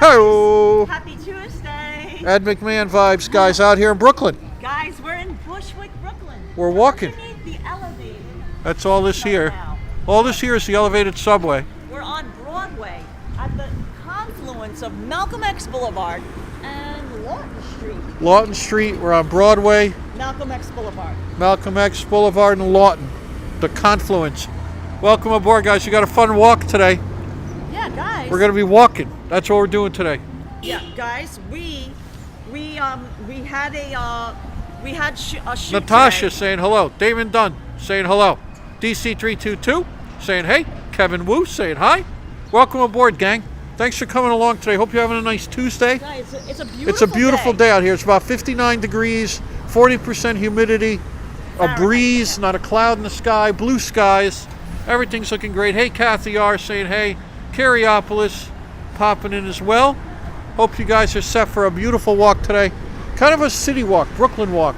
Hello. Happy Tuesday. Ed McMahon vibes, guys, out here in Brooklyn. Guys, we're in Bushwick, Brooklyn. We're walking. The elevated. That's all this here. Now. All this here is the elevated subway. We're on Broadway at the confluence of Malcolm X Boulevard and Lawton Street. Lawton Street, we're on Broadway. Malcolm X Boulevard. Malcolm X Boulevard and Lawton, the confluence. Welcome aboard, guys. You got a fun walk today. Yeah, guys. We're going to be walking. That's what we're doing today. Yeah, guys. We had a shoot Natasha today. saying hello. Damon Dunn saying hello. DC322 saying hey. Kevin Wu saying hi. Welcome aboard, gang. Thanks for coming along today. Hope you're having a nice Tuesday. Guys, it's a beautiful It's a beautiful day out here. It's about 59 degrees, 40% humidity, a breeze, not a cloud in the sky, blue skies. Everything's looking great. Hey, Kathy R. saying hey. Carriopolis popping in as well. Hope you guys are set for a beautiful walk today. Kind of a city walk, Brooklyn walk.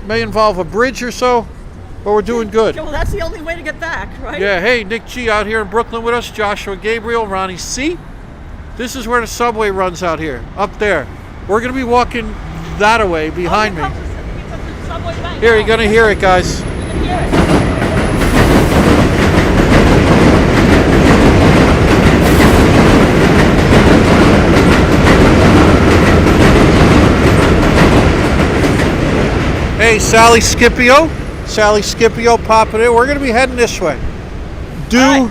May involve a bridge or so, but we're doing good. Well, that's the only way to get back, right? Yeah, hey, Nick G out here in Brooklyn with us. Joshua Gabriel, Ronnie C. This is where the subway runs out here, up there. We're going to be walking that way behind me. Here, you're going to hear it, guys. You can hear it. Hey, Sally Scipio popping in. We're going to be heading this way. Due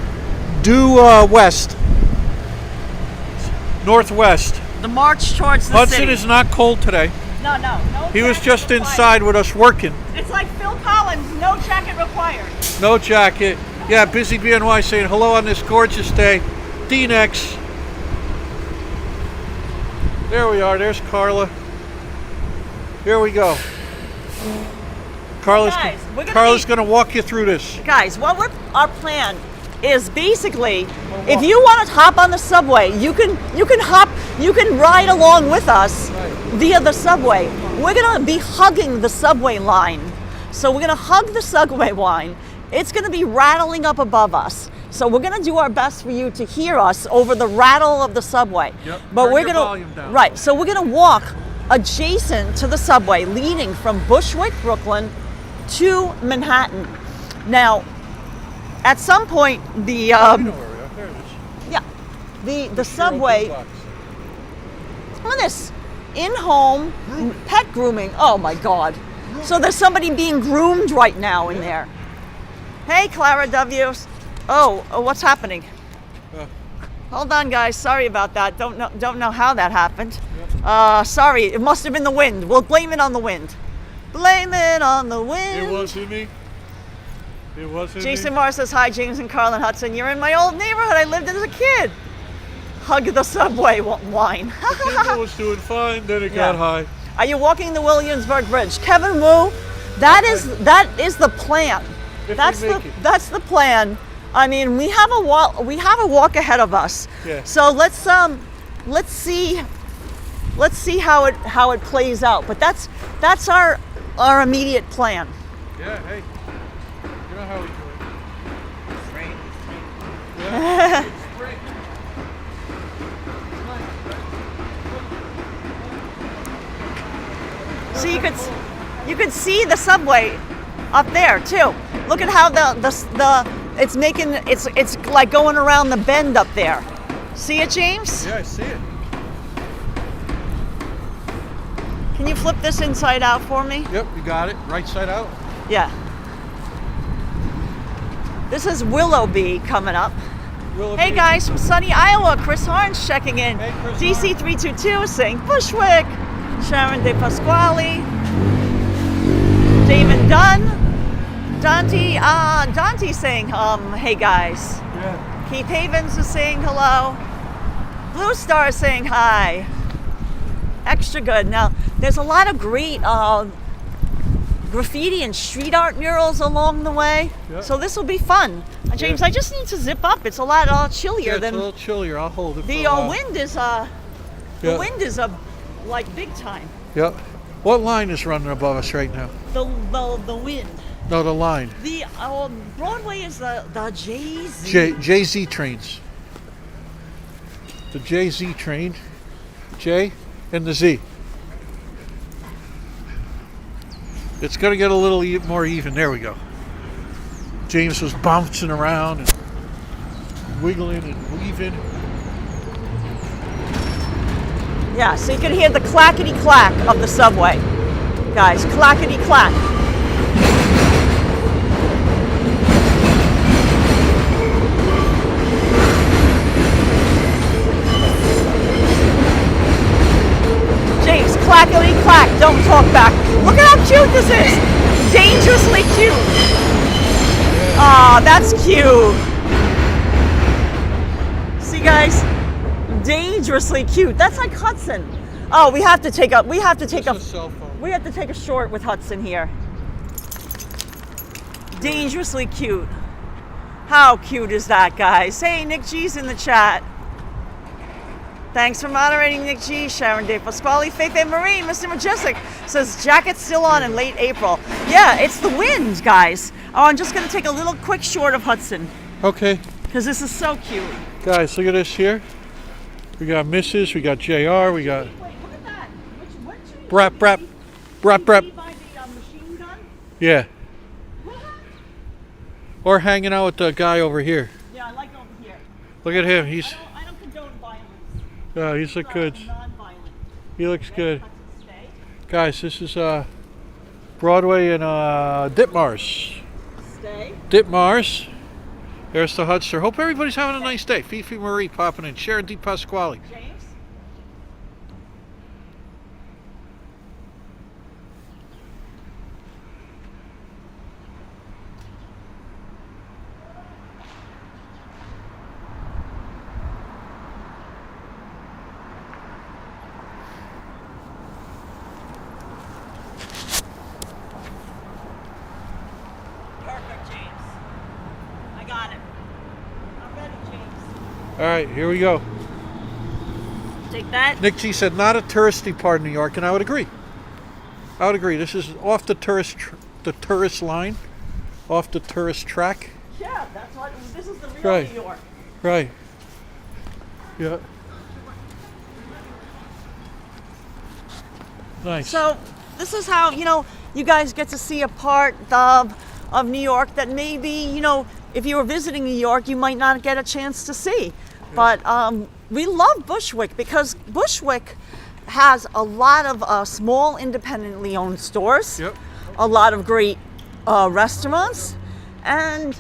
west. Northwest. The march towards the Hudson city. is not cold today. No. He was jacket just required. inside with us working. It's like Phil Collins, no jacket required. No jacket. Yeah, Busy BNY saying hello on this gorgeous day. D-Nex. There we are. There's Karla. Here we go. Karla's going to walk you through this. Guys, our plan is basically, if you want to hop on the subway, you can ride along with us via the subway. We're going to be hugging the subway line. So we're going to hug the subway line. It's going to be rattling up above us. So we're going to do our best for you to hear us over the rattle of the subway. Yep. But we're going to so we're going to walk adjacent to the subway, leading from Bushwick, Brooklyn, to Manhattan. Now, at some point, the the subway. Look at this, in-home pet grooming. Oh my God! So there's somebody being groomed right now in there. Hey, Clara W. Oh, what's happening? Hold on, guys. Sorry about that. Don't know how that happened. Sorry, it must have been the wind. We'll blame it on the wind. Blame it on the wind. It wasn't me. It wasn't Jason me. Moore says, hi, James and Karla and Hudson. You're in my old neighborhood. I lived in as a kid. Hug the subway wine. The kid was doing fine, then it got high. Are you walking the Williamsburg Bridge? Kevin Wu, that is the plan. That's the plan. I mean, we have a walk ahead of us. Yeah. So let's see how it plays out. But that's our immediate plan. Yeah, hey. You know how we do it. It's rain. Yeah. It's rain. So you could see the subway up there too. Look at how it's like going around the bend up there. See it, James? Yeah, I see it. Can you flip this inside out for me? Yep, you got it. Right side out. Yeah. This is Willoughby coming up. Willoughby. Hey guys, from sunny Iowa, Chris Harns checking in. Hey, Chris DC322 saying Bushwick. Sharon De Pasquale. David Dunn. Dante saying hey guys. Yeah. Keith Havens is saying hello. Blue Star is saying hi. Extra good. Now, there's a lot of great graffiti and street art murals along the way. Yep. So this will be fun. James, I just need to zip up. It's a lot chillier than. It's a little chillier. I'll hold it. The wind is wind is like big time. Yep. What line is running above us right now? The wind. No, the line. The Broadway is the JZ. JZ trains. The JZ train. J and the Z. It's going to get a little more even. There we go. James was bouncing around and wiggling and weaving. Yeah, so you can hear the clackety-clack of the subway. Guys, clackety-clack. James, clackety-clack, don't talk back. Look at how cute this is. Dangerously cute. Aw, that's cute. See, guys? Dangerously cute. That's like Hudson. Oh, we have to take a Cell phone. we have to take a short with Hudson here. Dangerously cute. How cute is that, guys? Hey, Nick G's in the chat. Thanks for moderating, Nick G. Sharon De Pasquale, Faith Marie, Mr. Majestic says jacket's still on in late April. Yeah, it's the wind, guys. Oh, I'm just gonna take a little quick short of Hudson. Okay. Because this is so cute. Guys, look at this here. We got Mrs., we got JR, we got Wait, look at that. Which Brap. by the machine gun? Yeah. Or hanging out with the guy over here. Yeah, I like over here. Look at him. He's I don't condone violence. he's look good. Non-violent. He looks good. Hudson, stay. Guys, this is Broadway and Ditmars. Stay. Ditmars. There's the Hudson. Hope everybody's having a nice day. Fifi Marie popping in. Sharon De Pasquale. James. Perfect, James. I got it. I'm ready, James. All right, here we go. Take that. Nick G said not a touristy part of New York, and I would agree. I would agree. This is off the tourist line, off the tourist track. Yeah, that's what. This is the real Right. New York. Right. Yeah. Nice. So this is how, you guys get to see a part of New York that maybe, if you were visiting New York, you might not get a chance to see. But we love Bushwick because Bushwick has a lot of small independently owned stores, Yep. a lot of great restaurants, and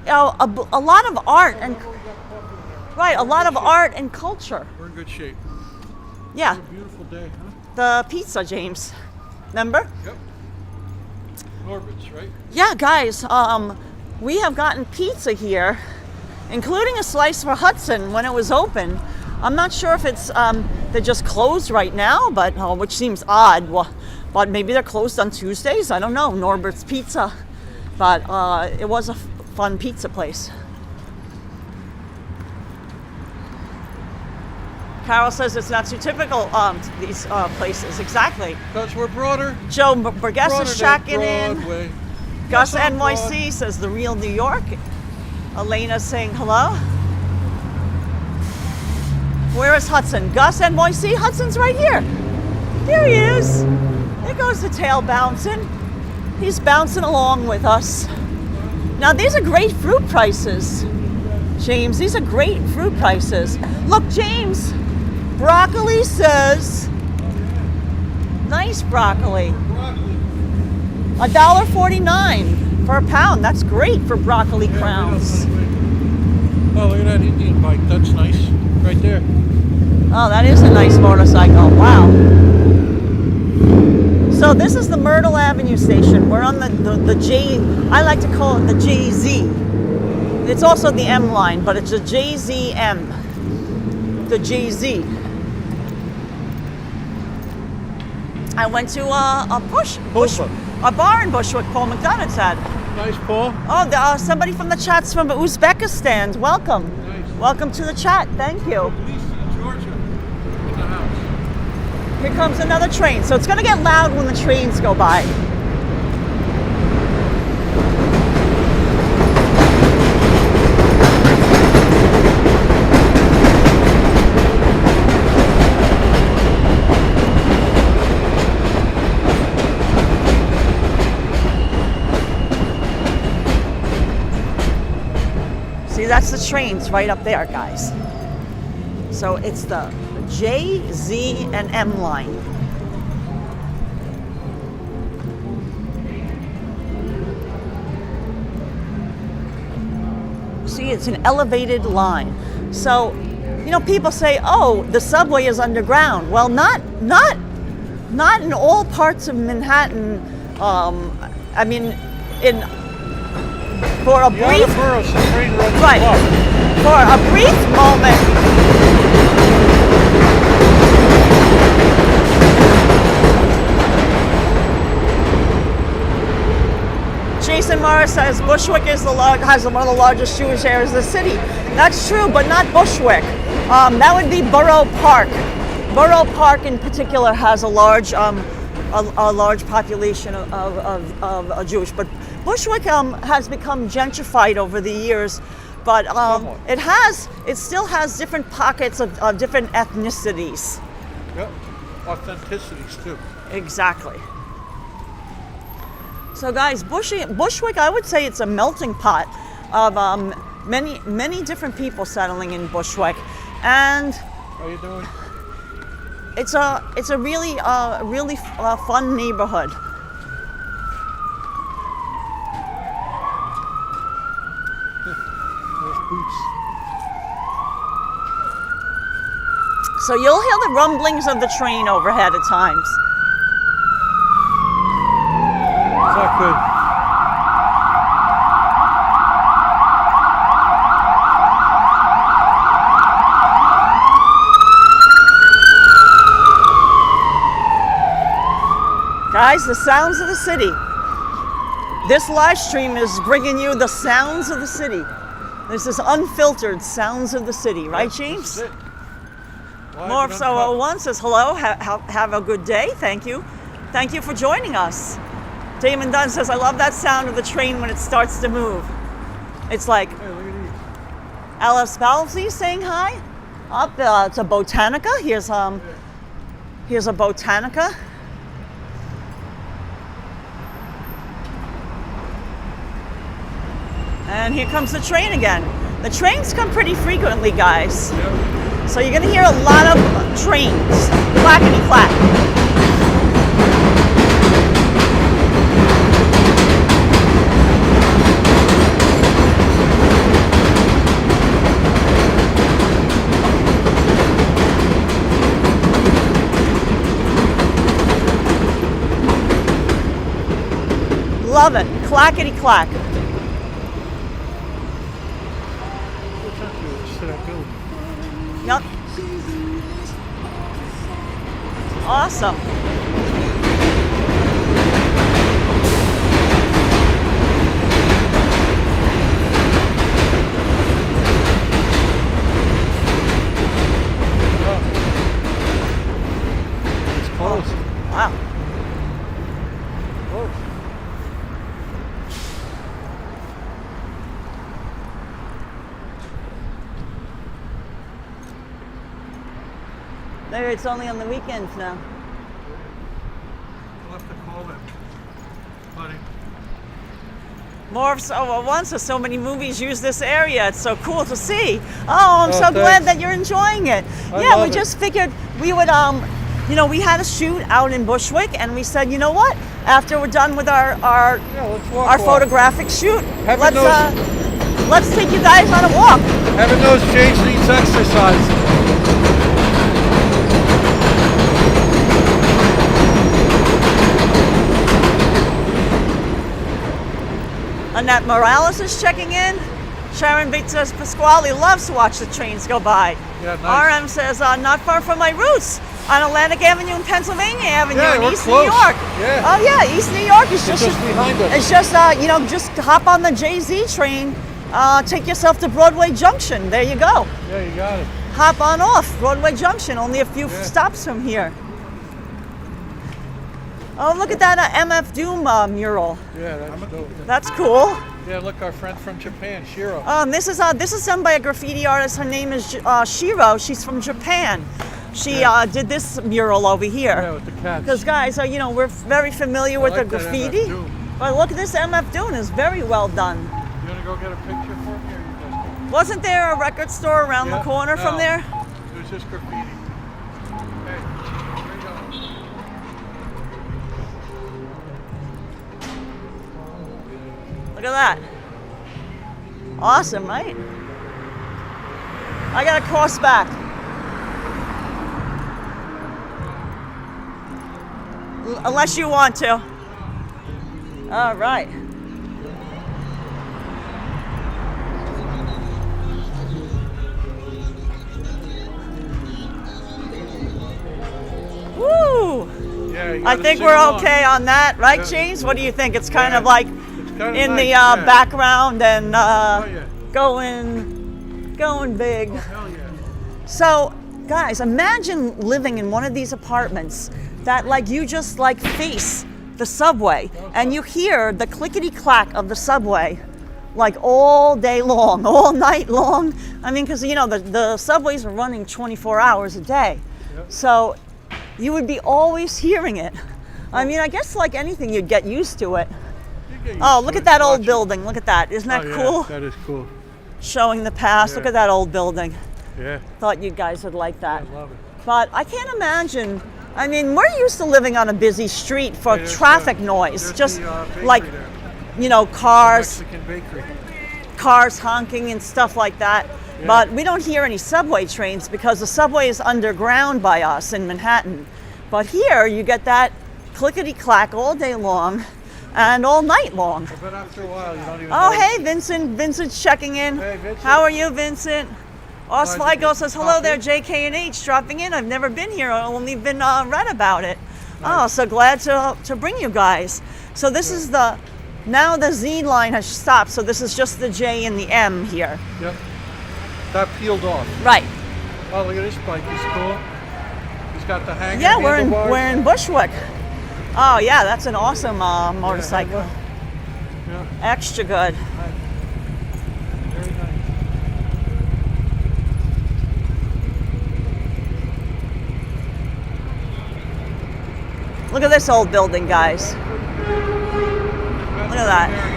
a lot of art and a lot of art and culture. We're in good shape. Yeah, It's a beautiful day, huh? the pizza, James. Remember? Yep. Norbert's, right? Yeah, guys, we have gotten pizza here, including a slice for Hudson when it was open. I'm not sure if it's they're just closed right now, but which seems odd. Well, but maybe they're closed on Tuesdays. I don't know. Norbert's Pizza, but it was a fun pizza place. Carol says it's not too typical, these places. Exactly. Because we're broader. Joe Burgess Broader is than checking in. Broadway. Gus Yes, I'm NYC says the real New York. Elena saying hello. Where is Hudson? Gus NYC? Hudson's right here. There he is. There goes the tail bouncing. He's bouncing along with us. Now these are great fruit prices. James, these are great fruit prices. Look, James, broccoli says, nice broccoli. $1.49 per pound. That's great for broccoli crowns. Oh, look at that Indian bike. That's nice. Right there. Oh, that is a nice motorcycle. Wow. So this is the Myrtle Avenue station. We're on the J, I like to call it the JZ. It's also the M line, but it's a JZM. The JZ. I went to a bar in Bushwick, Paul McDonough's had. Nice, Paul. Oh, somebody from the chat's from Uzbekistan. Welcome. Nice. Welcome to the chat. Thank you. Lisa, Georgia, in the house. Here comes another train. So it's going to get loud when the trains go by. that's the trains right up there, guys. So it's the J, Z, and M line. See, it's an elevated line. So, you know, people say, "Oh, the subway is underground." Well, not in all parts of Manhattan. I mean, for a brief, Murals, the train runs right, up. for a brief moment. Jason Morris says Bushwick has one of the largest Jewish areas of the city. That's true, but not Bushwick. That would be Borough Park. Borough Park, in particular, has a large population of Jewish. But Bushwick has become gentrified over the years. But it still has different pockets of different ethnicities. Yep, authenticities too. Exactly. So guys, Bushwick, I would say it's a melting pot of many different people settling in Bushwick, and How you doing? it's a really fun neighborhood. There's Boots. So you'll hear the rumblings of the train overhead at times. It's not good. Guys, the sounds of the city. This live stream is bringing you the sounds of the city. This is unfiltered sounds of the city, right, James? This is it. Live More and of So One says hello. Have a good day. Thank you. Thank you for joining us. Damon Dunn says, I love that sound of the train when it starts to move. It's like Hey, look at these. Alice Balsey saying hi. Up, it's a Botanica. Here's a Botanica. And here comes the train again. The trains come pretty frequently, guys. Yep. So you're gonna hear a lot of trains. Clackety clack. Love it. Clackety clack. Yep. Awesome. It's close. Wow. Close. Maybe it's only on the weekends now. We'll have to call them, buddy. More of so many movies use this area. It's so cool to see. Oh, I'm so glad thanks. that you're enjoying it. I Yeah, we love it. just figured we would we had a shoot out in Bushwick, and we said, you know what? After we're done with our Let's walk. our photographic shoot, Heaven let's take you guys on a walk. Heaven knows James needs exercise. Annette Morales is checking in. Sharon Bates says Pasquale loves to watch the trains go by. Yeah, nice. RM says not far from my roots on Atlantic Avenue and Pennsylvania Avenue Yeah, in we're East close. New York. Yeah. Oh yeah, East New York is It's just behind us. It's just just hop on the JZ train, take yourself to Broadway Junction. There you go. Yeah, you got it. Hop on off Broadway Junction. Only a few Yeah. stops from here. Oh, look at that MF Doom mural. Yeah, that's dope. That's cool. Yeah, look, our friend from Japan, Shiro. This is done by a graffiti artist. Her name is Shiro. She's from Japan. She did this mural over Yeah, here. with the cats. Because guys, we're very familiar with like the that graffiti. MF Doom. But look at this MF Doom is very well done. You wanna go get a picture for me, or you guys Wasn't there a record store around the Yeah, corner from no. there? It was just graffiti. Hey, here you go. Look at that. Awesome, right? I gotta cross back. Unless you want to. All right. Woo! Yeah, you I gotta think sing we're along. okay on that, right, Yeah. James? What do you think? It's kind Yeah. of like It's kind of in nice, the yeah. background and Oh, yeah. going big. Hell yeah. So, guys, imagine living in one of these apartments that like you just like face the subway and you hear the clickety clack of the subway like all day long, all night long. I mean, because you know the subways are running 24 hours a day. Yep. So you would be always hearing it. I mean, I guess like anything, you'd get used to it. You get used Oh, to look it. at that old Watch it. building. Look at that. Isn't that Oh, yeah, cool? That is cool. Showing the past. Look Yeah. at that old building. Yeah, Thought you guys would like that. I love it. But I can't imagine. I mean, we're used to living on a busy street for Hey, there's traffic the- noise. there's Just the, bakery like, there. you know, cars Mexican bakery. honking and stuff like that. Yeah. But we don't hear any subway trains because the subway is underground by us in Manhattan. But here you get that clickety clack all day long and all night long. But after a while, you don't even Oh, notice hey, it. Vincent. Vincent's checking in. Hey, Vincent. How are you, Vincent? Oswego says, hello Coffee? there, JK and H, dropping in. I've never been here. I've only been read about it. Oh, so glad to bring you guys. So this is now the Z line has stopped, so this is just the J and the M here. Yep. That peeled off. Right. Oh, look at this bike. He's cool. He's got the hanger. Yeah, we're handlebars. in Bushwick. Oh, yeah, that's an awesome motorcycle. Yeah. Extra good. Very nice. Look at this old building, guys. Look at that.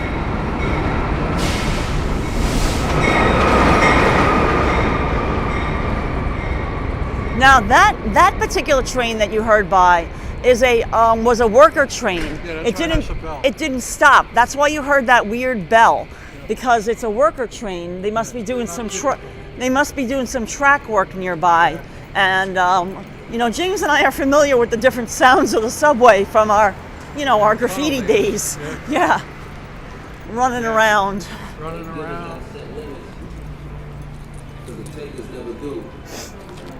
Now that particular train that you heard by is was a worker train. Yeah, that's right, that's a bell. It didn't stop. That's why you heard that weird bell, because it's a worker train. They must be doing some track work nearby, and you know, James and I are familiar with the different sounds of the subway from our graffiti days. Yeah, running around. Running around.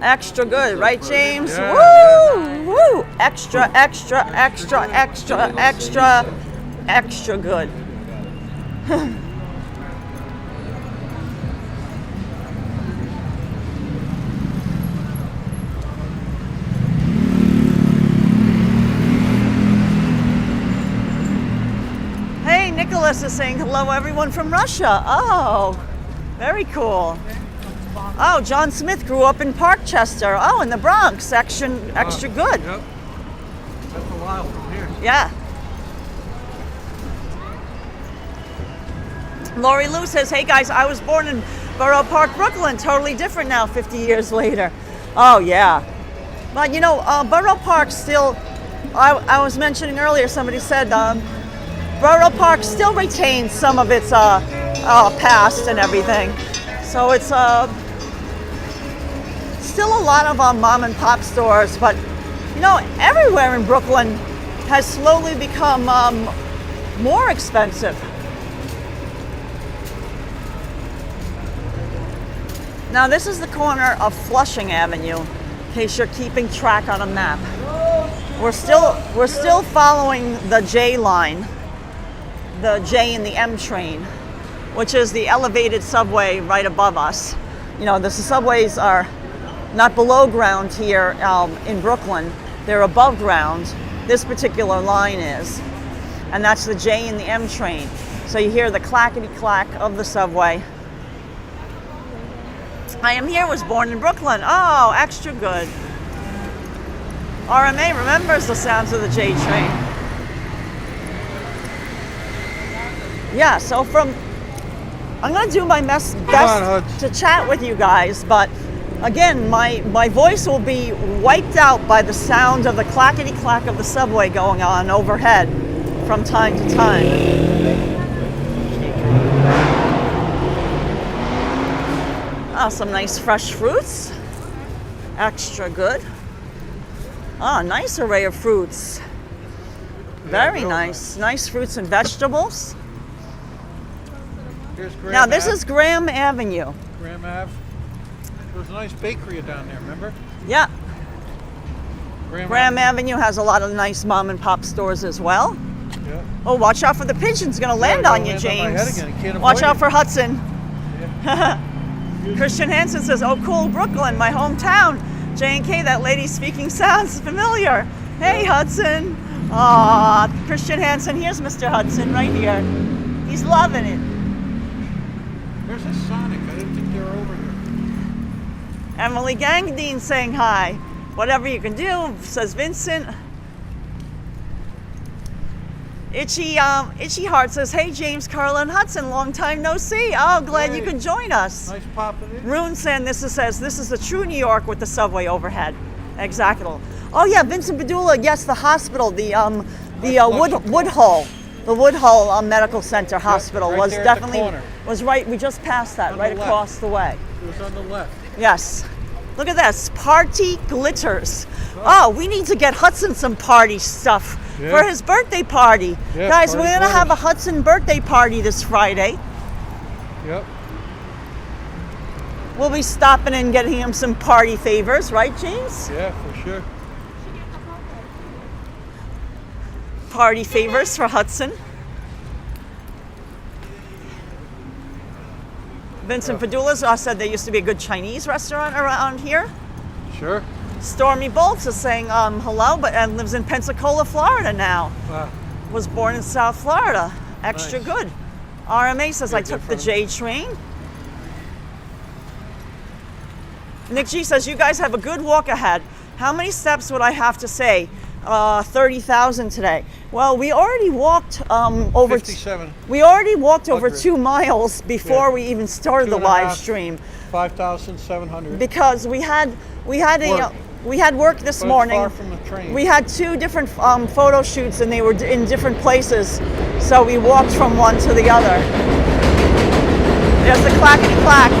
Extra good, right, James? Yeah, Woo! Woo! Extra, extra, extra, extra, extra, extra good. Hey, Nicholas is saying hello, everyone from Russia. Oh, very cool. Oh, John Smith grew up in Parkchester. Oh, in the Bronx. Extra good. Yep. That's a while from here. Yeah. Lori Lou says, hey guys, I was born in Borough Park, Brooklyn. Totally different now, 50 years later. Oh, yeah. But you know, Borough Park still, I was mentioning earlier, somebody said Borough Park still retains some of its past and everything. So it's still a lot of mom and pop stores, but you know, everywhere in Brooklyn has slowly become more expensive. Now this is the corner of Flushing Avenue, in case you're keeping track on a map. We're still following the J line, the J and the M train, which is the elevated subway right above us. You know, the subways are not below ground here in Brooklyn, they're above ground. This particular line is, and that's the J and the M train. So you hear the clackety clack of the subway. I am here, was born in Brooklyn. Oh, extra good. RMA remembers the sounds of the J train. Yeah, so from I'm gonna do my best Huds. to chat with you guys, but again, my voice will be wiped out by the sound of the clackety clack of the subway going on overhead from time to time. Oh, some nice fresh fruits. Extra good. Ah, nice array of fruits. Very nice. Nice fruits and vegetables. Here's Graham Now this Ave. is Graham Avenue. Graham Ave. There's a nice bakery down there, remember? Yeah. Graham Ave. Avenue has a lot of nice mom and pop stores as well. Yeah. Oh, watch out for the pigeons gonna land gonna on you, land on my head James. again. I can't Watch avoid out it. for Hudson. Yeah. Christian Hansen says, "Oh, cool, Brooklyn, my hometown. J&K, that lady speaking sounds familiar. Hey, Hudson." Aw, Christian Hansen. Here's Mr. Hudson right here. He's loving it. There's a Sonic. I didn't think they were over here. Emily Gangdine saying hi. Whatever you can do, says Vincent. Itchy Heart says, "Hey, James, Karla, and Hudson, long time no see. Oh, glad you Hey. could join us." Nice popping in. Rune saying says this is the true New York with the subway overhead. Exactly. Oh yeah, Vincent Padula. Yes, the hospital, the Woodhull, the Woodhull Medical Center Hospital right was there at the definitely corner. was right. We just passed that On right the left. across the way. It was on the left. Yes. Look at this, party glitters. Oh, we need to get Hudson some party stuff Yeah. for his birthday party. Yeah, Guys, party we're gonna have a glitters. Hudson birthday party this Friday. Yep. We'll be stopping and getting him some party favors, right, James? Yeah, for sure. Party favors for Hudson. Vincent Padula's said there used to be a good Chinese restaurant around here. Sure. Stormy Bolts is saying hello, and lives in Pensacola, Florida now. Wow. Was born in South Florida. Extra Nice. good. RMA says, Yeah, "I took the different. J train." Nick G says, "You guys have a good walk ahead. How many steps would I have to say? 30,000 today." Well, we already walked over. 57. We already walked over 100. 2 miles before Yeah. we even started the 2.5. live stream 5,700. because we had work this But it's morning. far from the train. We had 2 different photo shoots and they were in different places, so we walked from one to the other. There's the clackety clack.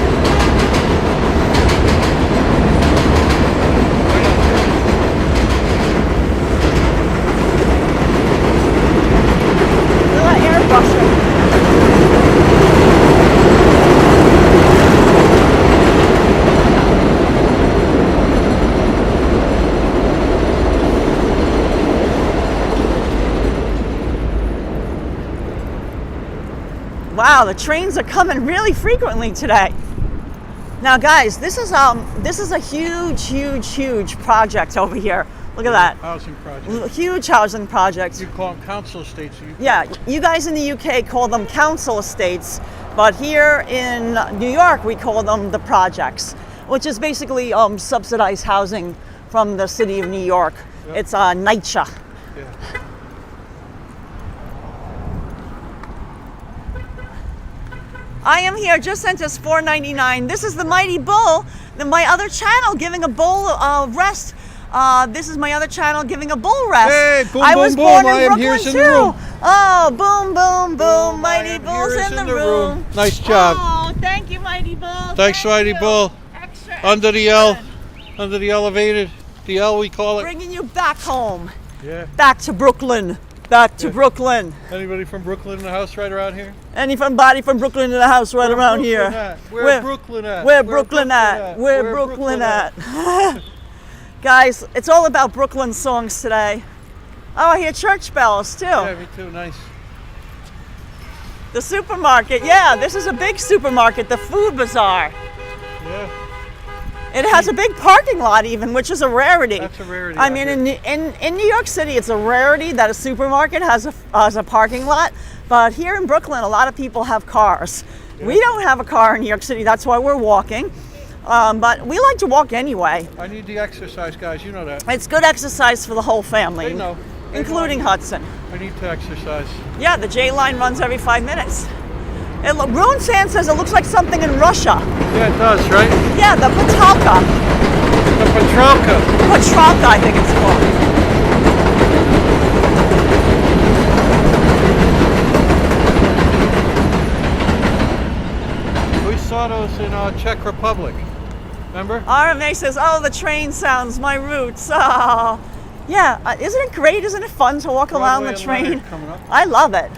Look at that airbrushing. Wow, the trains are coming really frequently today. Now, guys, this is a huge project over here. Look at that, Housing project. huge housing project. You call them council estates. Yeah, you guys in the UK call them council estates, but here in New York we call them the projects, which is basically subsidized housing from the city of New York. Yep. It's NYC. Yeah. I am here, just sent us $4.99. This is the Mighty Bull, my other channel giving a bull rest. This is my other channel giving a bull rest. Hey, boom, I boom, was boom. born I in am Brooklyn here's too. in the room. Oh, boom, boom, boom. I Mighty am Bull's here's in the room. Nice job. Oh, thank you, Mighty Bull. Thanks, Thank Mighty you. Bull. Extra, Under the extra L, good. under the elevated, the L we call it. Bringing you back home, Yeah. back to Brooklyn, back to Yeah. Brooklyn. Anybody from Brooklyn in the house right around here? Anybody from Brooklyn in the house right Where around Brooklyn here? at? Where Brooklyn at? Where Brooklyn at? Where Brooklyn at? Guys, it's all about Brooklyn songs today. Oh, I hear church bells too. Yeah, me too. Nice. The supermarket, yeah, this is a big supermarket, the Food Bazaar. Yeah. It has a big parking lot even, which is a rarity. That's a rarity I out mean, here. in New York City, it's a rarity that a supermarket has a parking lot. But here in Brooklyn, a lot of people have cars. Yeah. We don't have a car in New York City. That's why we're walking. But we like to walk anyway. I need the exercise, guys. You know that. It's good exercise for the whole family, They know. They including know Hudson. I need to exercise. Yeah, the J line runs every 5 minutes. Rune Sand says it looks like something in Russia. Yeah, it does, right? Yeah, the Botanica. The Petrolka. Petrolka, I think it's called. We saw those in Czech Republic. Remember? RMA says, oh, the train sounds, my roots. Oh. Yeah, isn't it great? Isn't it fun to walk around the train? I love it.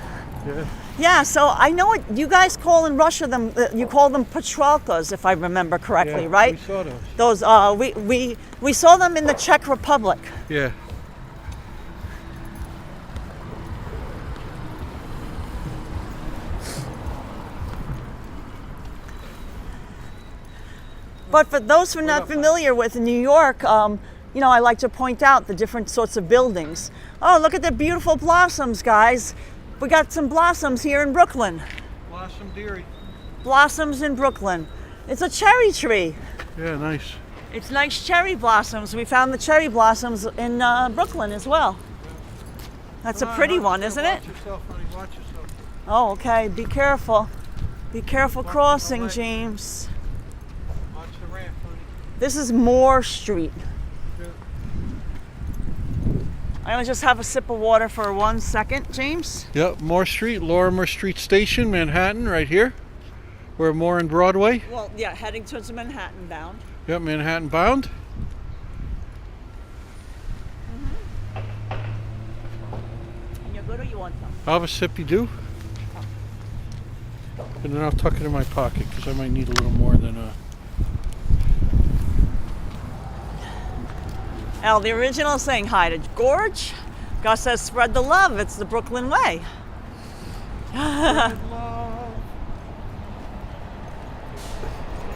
Yeah. Yeah, so I know what you guys call in Russia them. You call them Petrolkas, if I remember correctly, right? We saw those. We saw them in the Czech Republic. Yeah. But for those who are not familiar with New York, you know, I like to point out the different sorts of buildings. Oh, look at the beautiful blossoms, guys. We got some blossoms here in Brooklyn. Blossom Deary. Blossoms in Brooklyn. It's a cherry tree. Yeah, nice. It's nice cherry blossoms. We found the cherry blossoms in Brooklyn as well. That's a pretty one, isn't it? Watch yourself, honey. Watch yourself. Oh, okay. Be careful. Be careful crossing, James. Watch the ramp, honey. This is Moore Street. I'm gonna just have a sip of water for 1 second, James. Yep, Moore Street, Lorimer Street Station, Manhattan, right here. We're Moore and Broadway. Well, yeah, heading towards Manhattan bound. Yep, Manhattan bound. And you're good or you want some? I'll have a sip, you do? And then I'll tuck it in my pocket because I might need a little more than Al, the original is saying hi to Gorge. Gus says, spread the love. It's the Brooklyn way.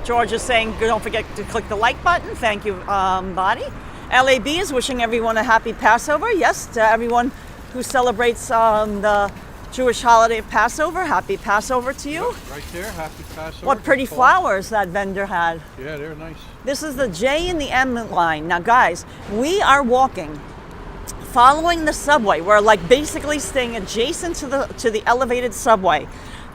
George is saying, don't forget to click the like button. Thank you, Body. LAB is wishing everyone a happy Passover. Yes, to everyone who celebrates the Jewish holiday of Passover. Happy Passover to you. Yep, right there, happy Passover. What pretty flowers that vendor had. Yeah, they're nice. This is the J and the M line. Now, guys, we are walking, following the subway. We're like basically staying adjacent to the elevated subway,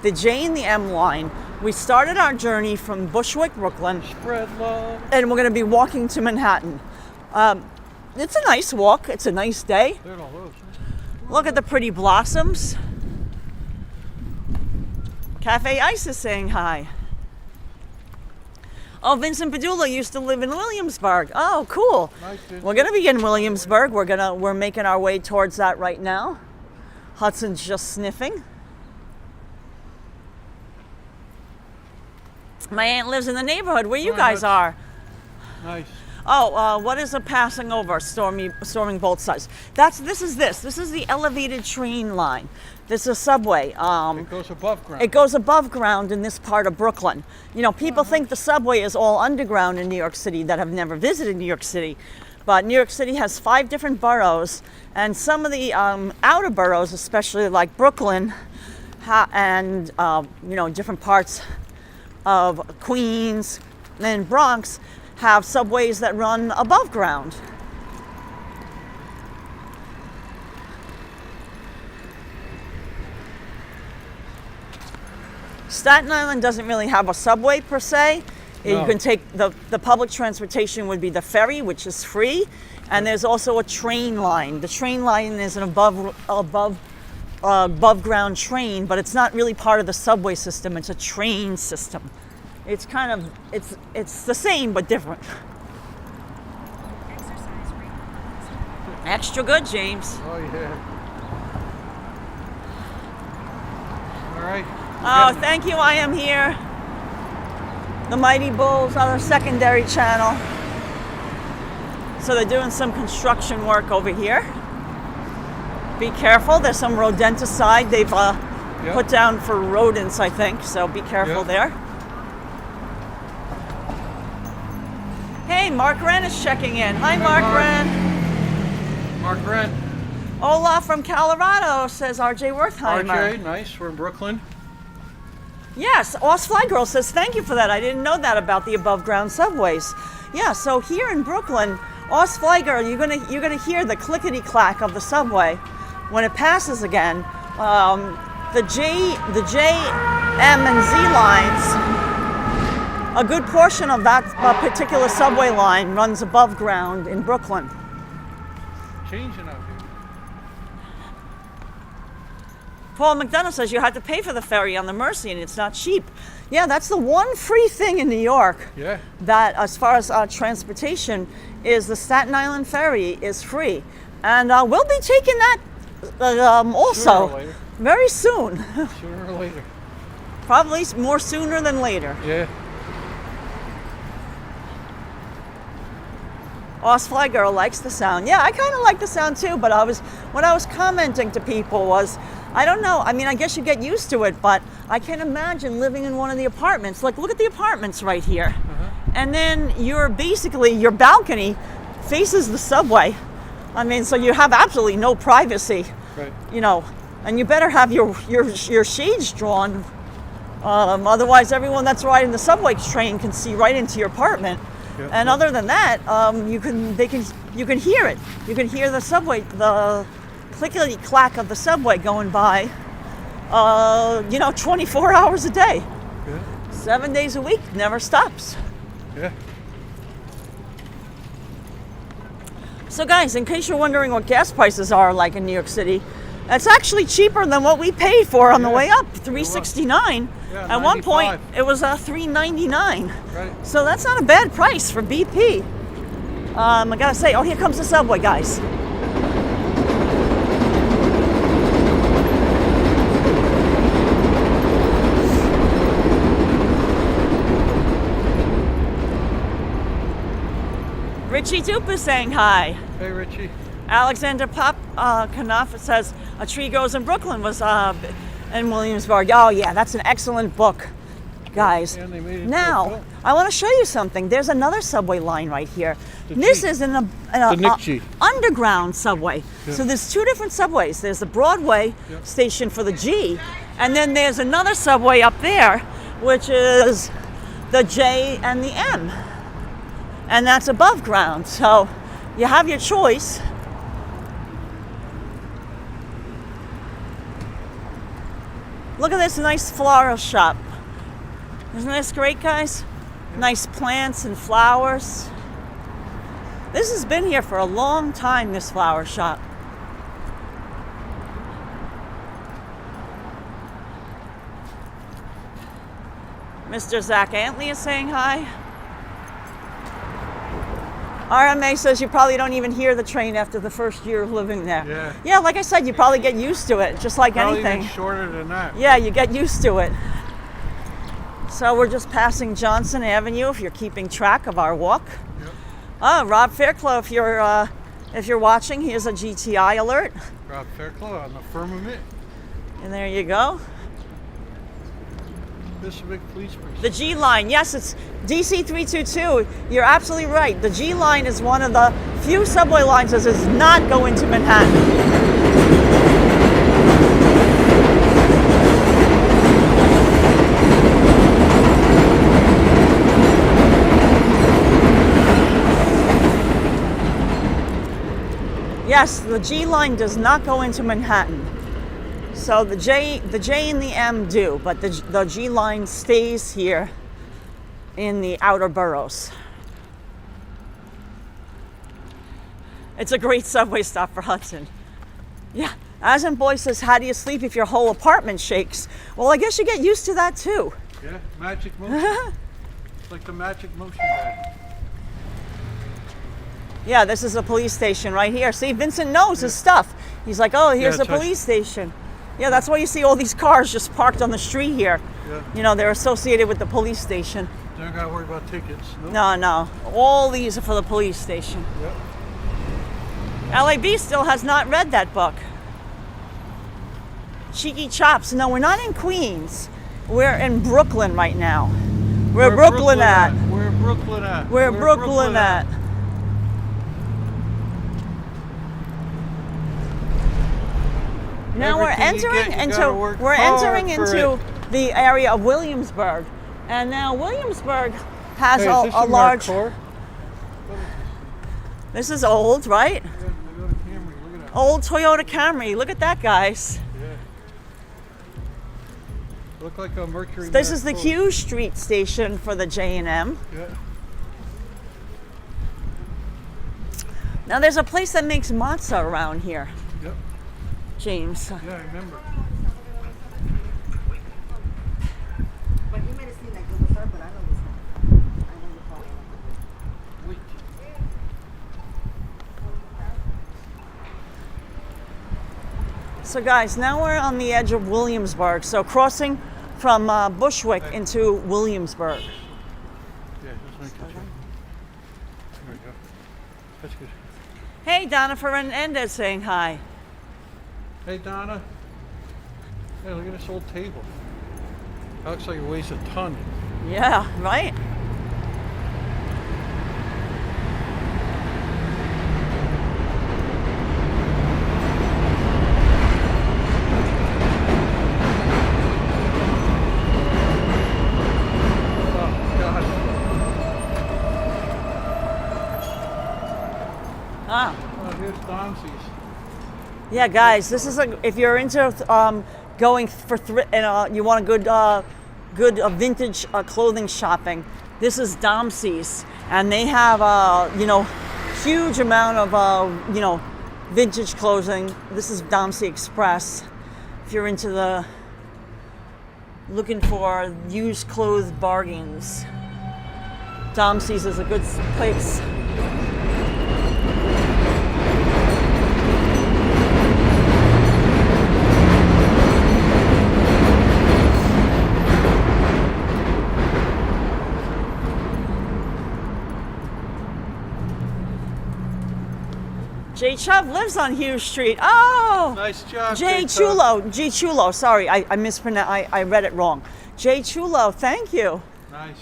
the J and the M line. We started our journey from Bushwick, Brooklyn, Spread love. and we're going to be walking to Manhattan. It's a nice walk. It's a nice day. There it all is. Look at the pretty blossoms. Cafe Ice is saying hi. Oh, Vincent Padula used to live in Williamsburg. Oh, cool. Nice, We're gonna be in Williamsburg. We're making our way towards that right now. Hudson's just sniffing. My aunt lives in the neighborhood where you guys are. Nice. Oh, what is a passing over? Storming both sides. This is the elevated train line. This is a subway. It goes above ground. It goes above ground in this part of Brooklyn. You know, people think the subway is all underground in New York City that have never visited New York City. But New York City has 5 different boroughs, and some of the outer boroughs, especially like Brooklyn, and you know, different parts of Queens and Bronx, have subways that run above ground. Staten Island doesn't really have a subway per se. No. You can take the public transportation would be the ferry, which is free, and there's also a train line. The train line is an above ground train, but it's not really part of the subway system. It's a train system. It's kind of it's the same but different. Extra good, James. Oh yeah. All right. Oh, thank you. I am here. The Mighty Bulls on a secondary channel. So they're doing some construction work over here. Be careful. There's some rodenticide they've put down for rodents, I think. So be careful there. Hey, Mark Wren is checking in. Hi, Mark Wren. Mark Wren. Olaf from Colorado, says RJ Wertheimer. RJ, nice. We're in Brooklyn. Yes, Oz Fly Girl says thank you for that. I didn't know that about the above ground subways. Yeah, so here in Brooklyn, Oz Fly Girl, you're gonna hear the clickety clack of the subway when it passes again. The J M and Z lines, a good portion of that particular subway line runs above ground in Brooklyn. Changing out here. Paul McDonough says you had to pay for the ferry on the Mercy and it's not cheap. Yeah, that's the one free thing in New York. Yeah. That as far as transportation is the Staten Island ferry is free. And we'll be taking that also Sooner or later. very soon. Sooner or later. Probably more sooner than later. Yeah. Osfly Girl likes the sound. Yeah, I kind of like the sound too, but what I was commenting to people was, I don't know, I mean, I guess you get used to it, but I can't imagine living in one of the apartments. Like, look at the apartments right here. And then your balcony faces the subway. I mean, so you have absolutely no privacy. Right. You know, and you better have your shades drawn. Otherwise, everyone that's riding the subway train can see right into your apartment. Yep. And other than that, you can hear it. You can hear the subway, the clickety clack of the subway going by. 24 hours a day, Yeah. 7 days a week, never stops. Yeah. So guys, in case you're wondering what gas prices are like in New York City, it's actually cheaper than what we paid for on the way up, $3.69. Yeah, At one point, 95. it was $3.99. Right. So that's not a bad price for BP. I gotta say, oh, here comes the subway, guys. Richie Dupe is saying hi. Hey, Richie. Alexander Pop Knopf says A Tree Grows in Brooklyn was in Williamsburg. Oh yeah, that's an excellent book, guys. And they made it into a Now, film. I want to show you something. There's another subway line right here. The This G. is in The a Nick G. underground subway. Yeah. So there's two different subways. There's the Broadway Yep. station for the G, and then there's another subway up there, which is the J and the M. And that's above ground. So you have your choice. Look at this nice floral shop. Isn't this great, guys? Nice plants and flowers. This has been here for a long time, this flower shop. Mr. Zach Antley is saying hi. RMA says you probably don't even hear the train after the first year of living there. Yeah. Yeah, like I said, you probably get used to it, just like Probably anything. even shorter than that. Yeah, you get used to it. So we're just passing Johnson Avenue if you're keeping track of our walk. Yep. Rob Fairclough, if you're watching, here's a GTI alert. Rob Fairclough on the firmament. And there you go. This is a big police precinct. The G line, yes, it's DC 322. You're absolutely right. The G line is one of the few subway lines that does not go into Manhattan. Yes, the G line does not go into Manhattan. So the J and the M do, but the G line stays here in the outer boroughs. It's a great subway stop for Hudson. Yeah, Aslan Boy says, how do you sleep if your whole apartment shakes? Well, I guess you get used to that too. Yeah, magic motion. It's like the magic motion bag. Yeah, this is a police station right here. See, Vincent knows his stuff. He's like, oh, here's the that's right. police station. Yeah, that's why you see all these cars just parked on the street here. Yeah. You know, they're associated with the police station. Don't gotta worry about tickets. Nope. No. All these are for the police station. Yep. LAB still has not read that book. Cheeky Chops. No, we're not in Queens. We're in Brooklyn right now. Where Brooklyn at? Where Brooklyn at? Where Brooklyn at? Now Everything you get, you gotta work hard for it. the area of Williamsburg, and now Williamsburg has Hey, is this a your large. Car? This is old, right? Yeah, Toyota Camry, look at that. Old Toyota Camry. Look at that, guys. Yeah. Look like a Mercury. This is the Mac Hughes Street station for the J&M. Yeah. Now there's a place that makes matzah around here, Yep. James. Yeah, I remember. But you made it seem like it was her, but I know it was not. I know the problem. Wait. So guys, now we're on the edge of Williamsburg. So crossing from Bushwick into Williamsburg. Yeah, just make that. There we go. That's good. Hey, Donna Fernandez saying hi. Hey, Donna. Hey, look at this old table. That looks like it weighs a ton. Yeah, right? Oh, God. Ah. Oh, here's Domsey's. Yeah, guys, this is if you're into going for you want a good vintage clothing shopping. This is Domsey's, and they have huge amount of vintage clothing. This is Domsey Express. If you're into looking for used clothes bargains, Domsey's is a good place. Jay Chubb lives on Hughes Street. Oh! Nice job, Jay Chubb. Chulo. Jay Chulo. Sorry, I mispronounced. I read it wrong. Jay Chulo. Thank you. Nice.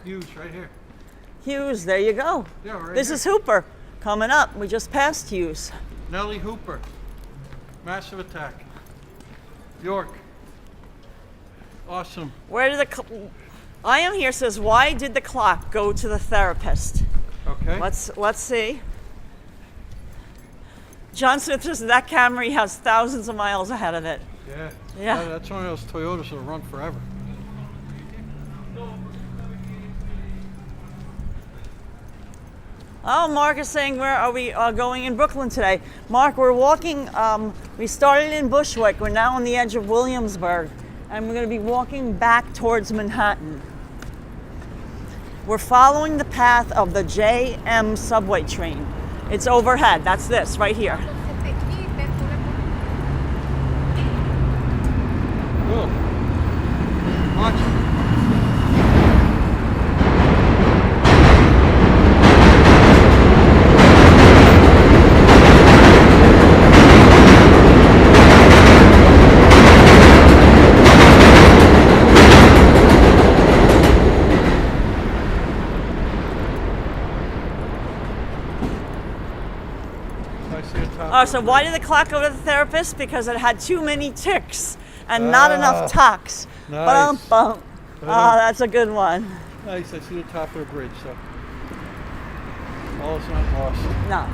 Huge, right here. Hughes, there you go. Yeah, right This here. is Hooper coming up. We just passed Hughes. Nellie Hooper. Massive Attack. York. Awesome. Where did I am here says, why did the clock go to the therapist? Okay. Let's see. John Smith says that Camry has thousands of miles ahead of it. Yeah. Yeah. That's one of those Toyotas that'll run forever. Oh, Mark is saying, where are we going in Brooklyn today? Mark, we're walking, we started in Bushwick. We're now on the edge of Williamsburg, and we're going to be walking back towards Manhattan. We're following the path of the JM subway train. It's overhead. That's this right here. Cool. Watch it. Oh, so why did the clock go to the therapist? Because it had too many ticks and not enough tocks. Nice. Bum. Oh, that's a good one. Nice. I see the top of the bridge, so all is not lost. No.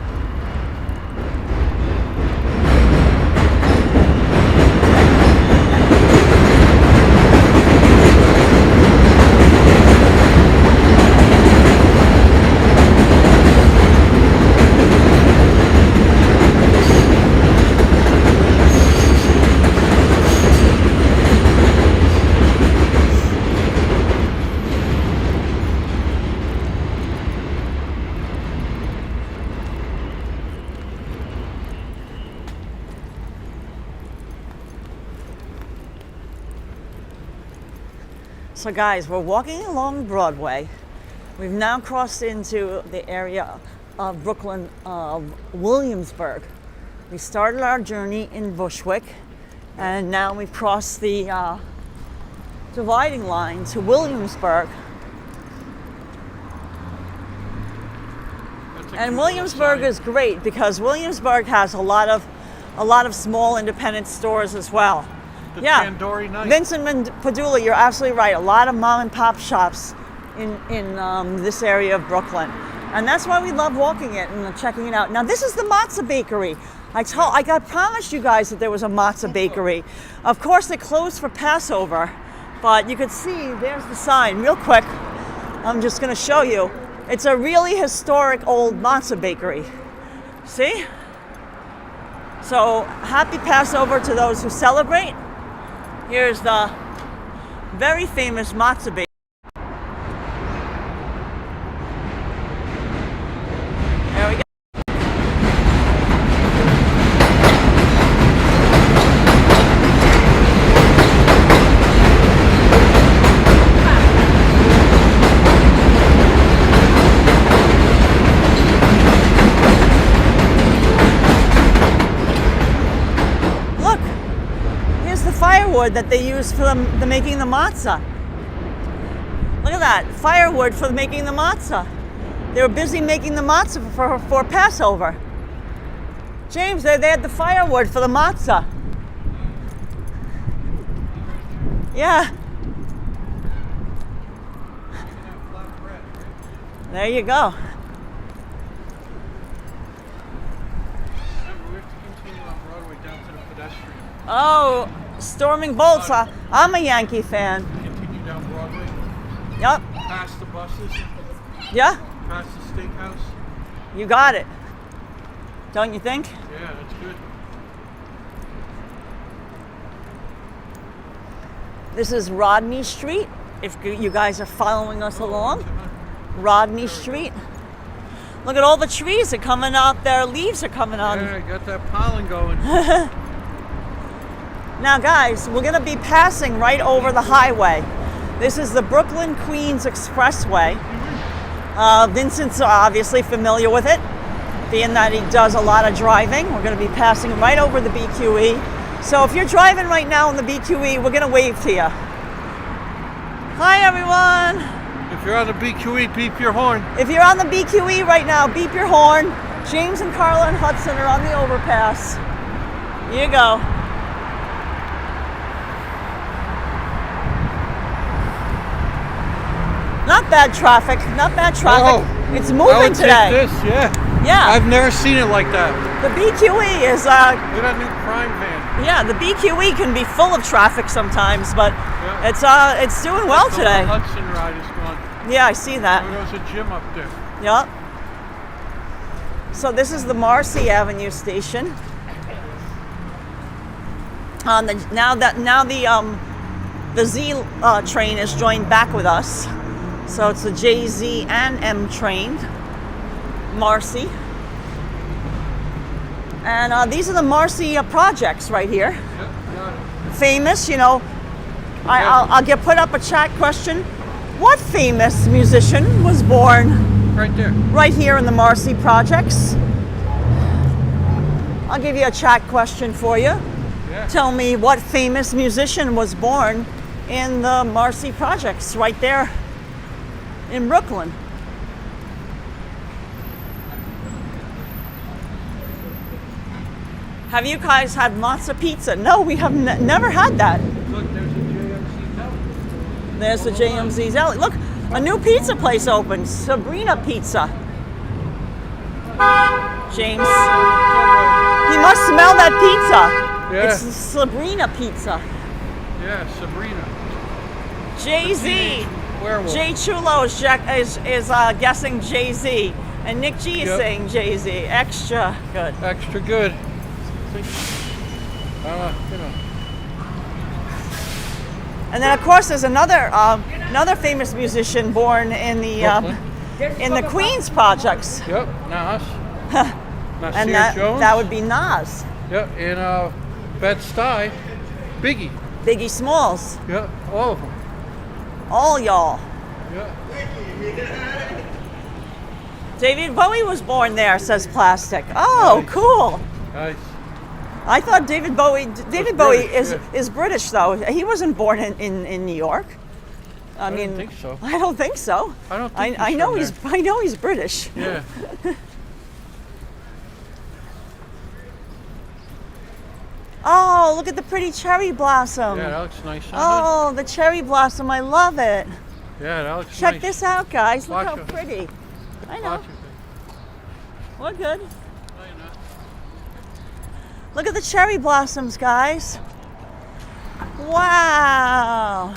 So guys, we're walking along Broadway. We've now crossed into the area of Brooklyn, Williamsburg. We started our journey in Bushwick, and now we've crossed the dividing line to Williamsburg. And Williamsburg is great because Williamsburg has a lot of small independent stores as well. The Yeah, Tandoori Night. Vincent Padula, you're absolutely right. A lot of mom and pop shops in this area of Brooklyn. And that's why we love walking it and checking it out. Now this is the Matzah Bakery. I got promised you guys that there was a matzah bakery. Of course, they closed for Passover, but you could see there's the sign. Real quick, I'm just going to show you. It's a really historic old matzah bakery. See? So happy Passover to those who celebrate. Here's the very famous matzah bakery. There we go. Firewood that they use for the making the matzah. Look at that, firewood for making the matzah. They were busy making the matzah for Passover. James, they had the firewood for the matzah. Yeah. There you go. Remember, we have to continue on Broadway down to the pedestrian. Oh, storming bolts. I'm a Yankee fan. Continue down Broadway. Yep. Past the buses. Yeah. Past the Steakhouse. You got it. Don't you think? Yeah, that's good. This is Rodney Street. If you guys are following us along, Rodney Street. Look at all the trees are coming out. Their leaves are coming on. Yeah, got that pollen going. Now guys, we're going to be passing right over the highway. This is the Brooklyn-Queens Expressway. Vincent's obviously familiar with it, being that he does a lot of driving. We're going to be passing right over the BQE. So if you're driving right now in the BQE, we're going to wave to you. Hi everyone! If you're on the BQE, beep your horn. If you're on the BQE right now, beep your horn. James and Karla and Hudson are on the overpass. Here you go. Not bad traffic, not bad traffic. Oh, it's moving today. Take this, yeah. Yeah. I've never seen it like that. The BQE is, Look at that new crime van. yeah, the BQE can be full of traffic sometimes, but Yeah. it's doing well The today. Hudson ride is gone. Yeah, I see that. There was a gym up there. Yep. So this is the Marcy Avenue station. The Z train is joined back with us. So it's the JZ and M train, Marcy. And these are the Marcy projects right here. Yep, got it. Famous, you know. I'll get put up a chat question. What famous musician was born Right there. right here in the Marcy projects? I'll give you a chat question for you. Yeah. Tell me what famous musician was born in the Marcy projects right there in Brooklyn. Have you guys had matzah pizza? No, we have never had that. Look, there's a JMC deli. There's the JMZ Deli. Look, a new pizza place opened, Sabrina Pizza. James, he must smell that pizza. Yeah. It's Sabrina Pizza. Yeah, Sabrina. Jay-Z. Werewolf. Jay Chulo is guessing Jay-Z. And Nick G is Yep. saying Jay-Z. Extra good. Extra good. You know. And then of course there's another famous musician born in the Queens projects. Yep, Nas. Nasir And Jones. that would be Nas. Yep, and Bed-Stuy, Biggie. Biggie Smalls. Yep, all of them. All y'all. Yep. David Bowie was born there, says Plastic. Oh, Nice. cool. Nice. I thought David Bowie British, is British though. He wasn't born in New York. I mean, don't think so. I don't think so. I don't think I he's know from I know he's British. Yeah. Oh, look at the pretty cherry blossom. Yeah, that looks nice. Oh, the cherry blossom. I love it. Yeah, that looks Check nice. this out, guys. Look Watch how it. pretty. I know. Watch it. We're good. No, you're not. Look at the cherry blossoms, guys. Wow.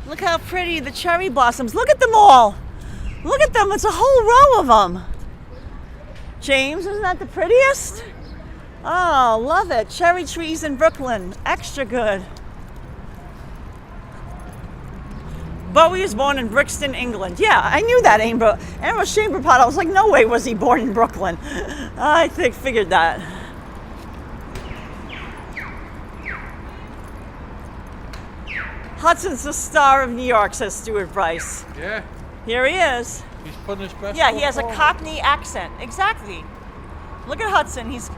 Look how pretty the cherry blossoms. Look at them all. Look at them. It's a whole row of them. James, isn't that the prettiest? Oh, love it. Cherry trees in Brooklyn. Extra good. Bowie was born in Brixton, England. Yeah, I knew that. Ambrose Chamberpot. I was like, no way was he born in Brooklyn. I figured that. Hudson's the star of New York, says Stuart Bryce. Yeah. Here he is. He's putting his best. Yeah, he has a Cockney accent. Exactly. Look at Hudson. He's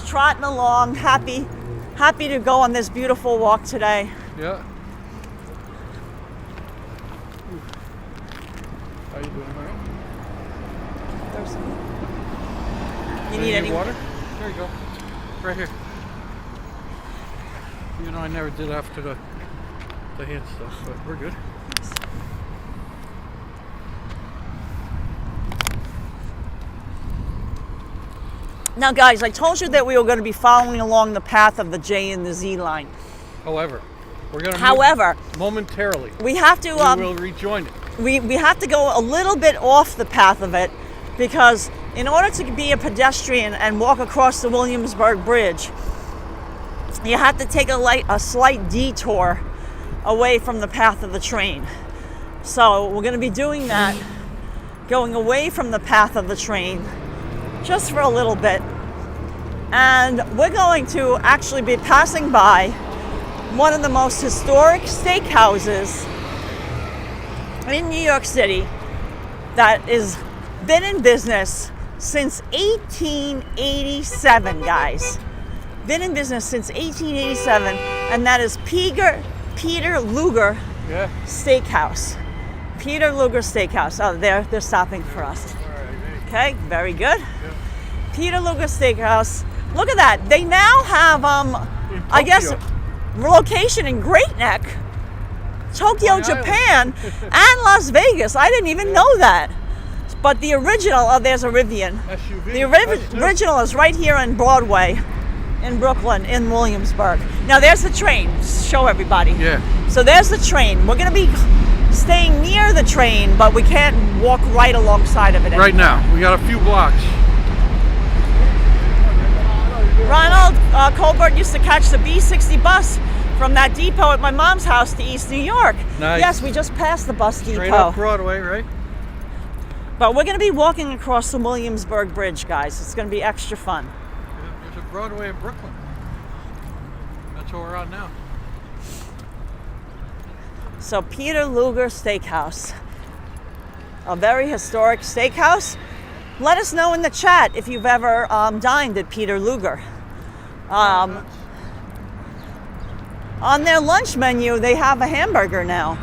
trotting along, happy to go on this beautiful walk today. Yeah. How you doing, Mary? You need any water? There you go. Right here. You know, I never did after the hand stuff, but we're good. Now, guys, I told you that we were going to be following along the path of the J and the Z line. However, we're going to momentarily. We have to. We will rejoin it. We have to go a little bit off the path of it because in order to be a pedestrian and walk across the Williamsburg Bridge, you have to take a slight detour away from the path of the train. So we're going to be doing that, going away from the path of the train just for a little bit. And we're going to actually be passing by one of the most historic steakhouses in New York City that has been in business since 1887, guys. Been in business since 1887, and that is Peter Luger Steakhouse. Peter Luger Steakhouse. Oh, they're stopping for us. Okay, very good. Peter Luger Steakhouse. Look at that. They now have, I guess, location in Great Neck, Tokyo, Japan, and Las Vegas. I didn't even know that. But the original, there's a Rivian. SUV. The original is right here on Broadway in Brooklyn, in Williamsburg. Now there's the train. Show everybody. Yeah. So there's the train. We're going to be staying near the train, but we can't walk right alongside of it anymore. Right now. We got a few blocks. Ronald Colbert used to catch the B60 bus from that depot at my mom's house to East New York. Nice. Yes, we just passed the bus depot. Straight up Broadway, right? But we're going to be walking across the Williamsburg Bridge, guys. It's going to be extra fun. There's a Broadway in Brooklyn. That's where we're on now. So Peter Luger Steakhouse, a very historic steakhouse. Let us know in the chat if you've ever dined at Peter Luger. On their lunch menu, they have a hamburger now.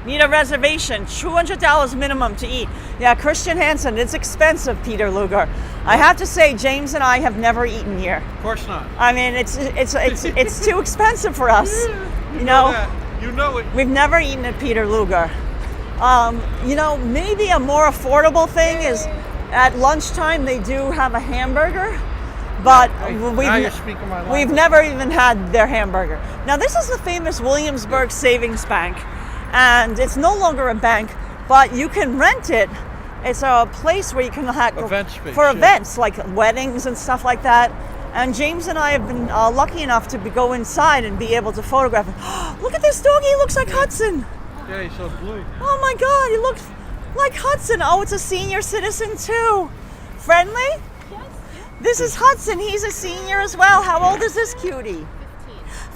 Need a reservation, $200 minimum to eat. Yeah, Christian Hansen, it's expensive, Peter Luger. I have to say, James and I have never eaten here. Of course not. I mean, it's too expensive for us. You know that. You know it. We've never eaten at Peter Luger. You know, maybe a more affordable thing is at lunchtime they do have a hamburger, but we've never even had their hamburger. Now, this is the famous Williamsburg Savings Bank, and it's no longer a bank, but you can rent it. It's a place where you can have events like weddings and stuff like that. And James and I have been lucky enough to go inside and be able to photograph him. Look at this doggy, he looks like Hudson. Yeah, he's so blue. Oh my God, he looks like Hudson. Oh, it's a senior citizen too. Friendly? Yes. This is Hudson, he's a senior as well. How old is this cutie?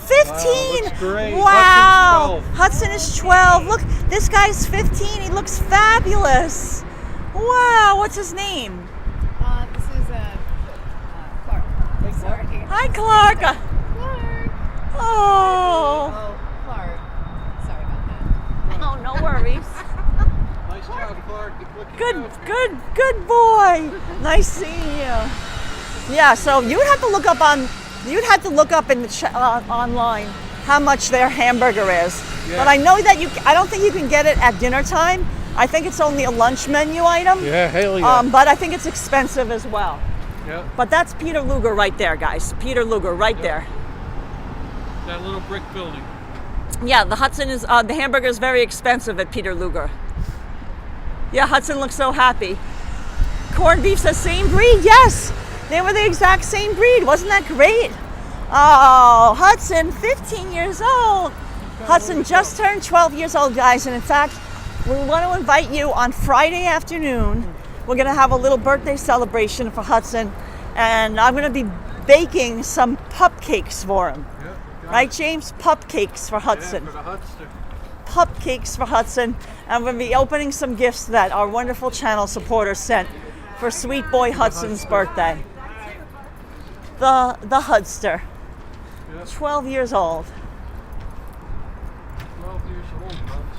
15. Wow, looks great. Wow. Hudson's 12. Hudson is 12. Look, this guy's 15. He looks fabulous. Wow, what's his name? This is Clark. Sorry. Hi, Clark. Clark. Oh. Oh, Clark. Sorry about that. Oh, no worries. Nice job, Clark. Good boy. Nice seeing you. Yeah, so you'd have to look up in the online how much their hamburger is. Yeah. But I know that I don't think you can get it at dinner time. I think it's only a lunch menu item. Yeah, hell yeah. But I think it's expensive as well. Yeah. But that's Peter Luger right there, guys. Peter Luger right there. That little brick building. Yeah, the Hudson is the hamburger is very expensive at Peter Luger. Yeah, Hudson looks so happy. Corned beef says same breed. Yes, they were the exact same breed. Wasn't that great? Oh, Hudson, 15 years old. Hudson just turned 12 years old, guys. And in fact, we want to invite you on Friday afternoon. We're going to have a little birthday celebration for Hudson. And I'm going to be baking some cupcakes for him. Yeah, right, James? Cupcakes for Hudson. Yeah, for the Hudson. Cupcakes for Hudson. And we're going to be opening some gifts that our wonderful channel supporters sent for sweet boy Hudson's birthday. The Hudster. Yeah. 12 years old. 12 years old, Huds.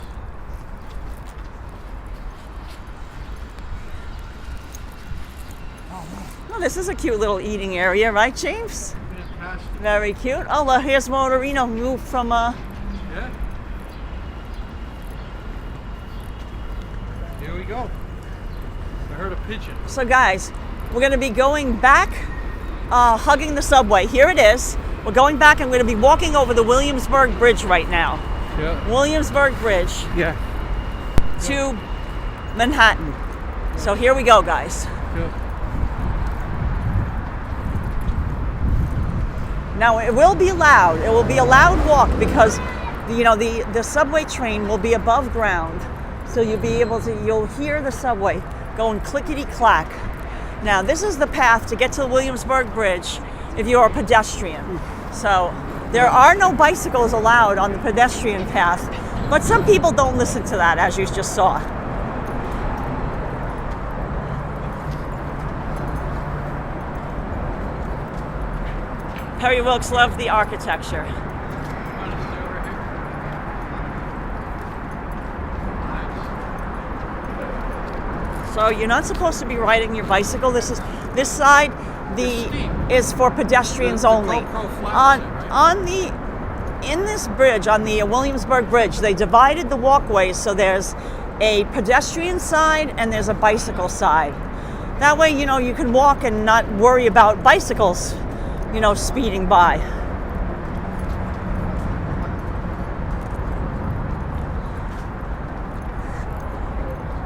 Well, this is a cute little eating area, right, James? Fantastic. Very cute. Oh, look, here's Motorino moved from Yeah. Here we go. I heard a pigeon. So guys, we're going to be going back, hugging the subway. Here it is. We're going back and we're going to be walking over the Williamsburg Bridge right now. Yeah. Williamsburg Bridge Yeah. to Manhattan. So here we go, guys. Yeah. Now it will be loud. It will be a loud walk because, you know, the subway train will be above ground. So you'll hear the subway going clickety-clack. Now, this is the path to get to the Williamsburg Bridge if you're a pedestrian. So there are no bicycles allowed on the pedestrian path, but some people don't listen to that, as you just saw. Perry Wilkes loved the architecture. So you're not supposed to be riding your bicycle. This side is for pedestrians only. In this bridge, on the Williamsburg Bridge, they divided the walkways so there's a pedestrian side and there's a bicycle side. That way, you know, you can walk and not worry about bicycles, you know, speeding by.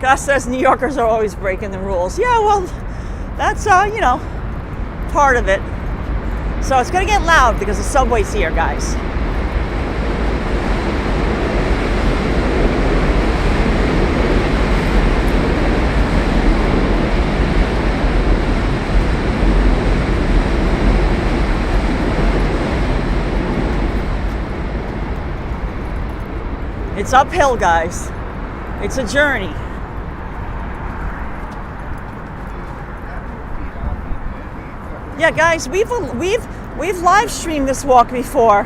Gus says New Yorkers are always breaking the rules. Yeah, well, that's, you know, part of it. So it's going to get loud because the subway's here, guys. It's uphill, guys. It's a journey. Yeah, guys, we've live streamed this walk before,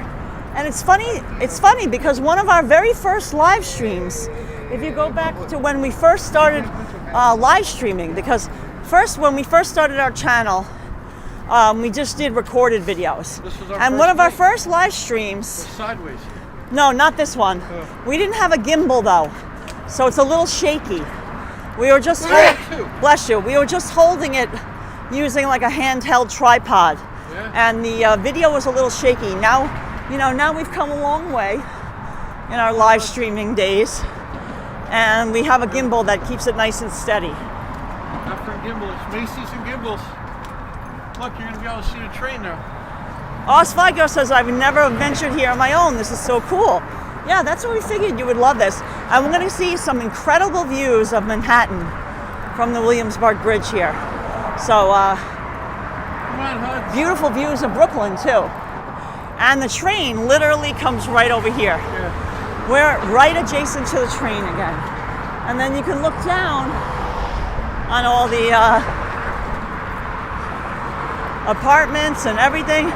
and it's funny because one of our very first live streams, if you go back to when we first started live streaming, because when we first started our channel, we just did recorded videos. And one of our first live streams. Sideways. No, not this one. We didn't have a gimbal though, so it's a little shaky. We were just bless you. We were just holding it using like a handheld tripod, and the video was a little shaky. Now, you know, now we've come a long way in our live streaming days, and we have a gimbal that keeps it nice and steady. After a gimbal, it's Macy's and gimbals. Look, you're gonna be able to see the train now. Osvigo says, I've never ventured here on my own. This is so cool. Yeah, that's what we figured you would love this. And we're going to see some incredible views of Manhattan from the Williamsburg Bridge here. So, Come on, Hudson. beautiful views of Brooklyn, too. And the train literally comes right over here. Yeah. We're right adjacent to the train again. And then you can look down on all the apartments and everything.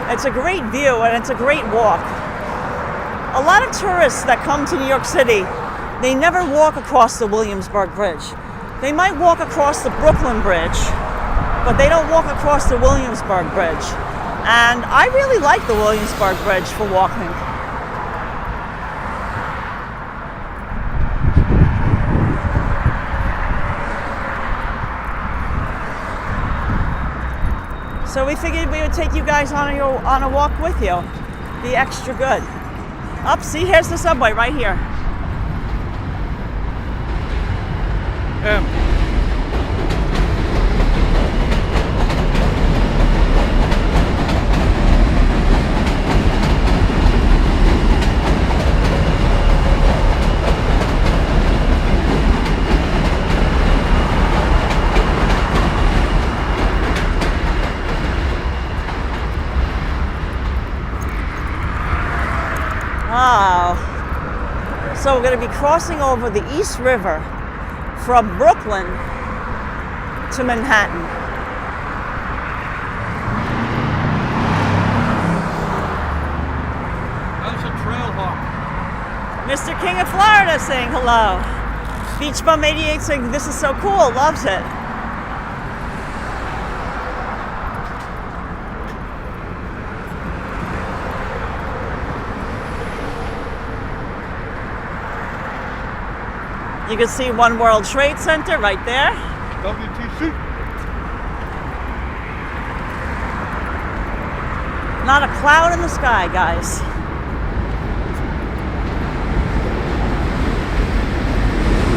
It's a great view and it's a great walk. A lot of tourists that come to New York City, they never walk across the Williamsburg Bridge. They might walk across the Brooklyn Bridge, but they don't walk across the Williamsburg Bridge. And I really like the Williamsburg Bridge for walking. So we figured we would take you guys on a walk with you. Be extra good. Up, see, here's the subway right here. Wow. So we're going to be crossing over the East River from Brooklyn to Manhattan. That's a trail hawk. Mr. King of Florida saying hello. Beach Bum 88 saying this is so cool, loves it. You can see One World Trade Center right there. WTC. Not a cloud in the sky, guys.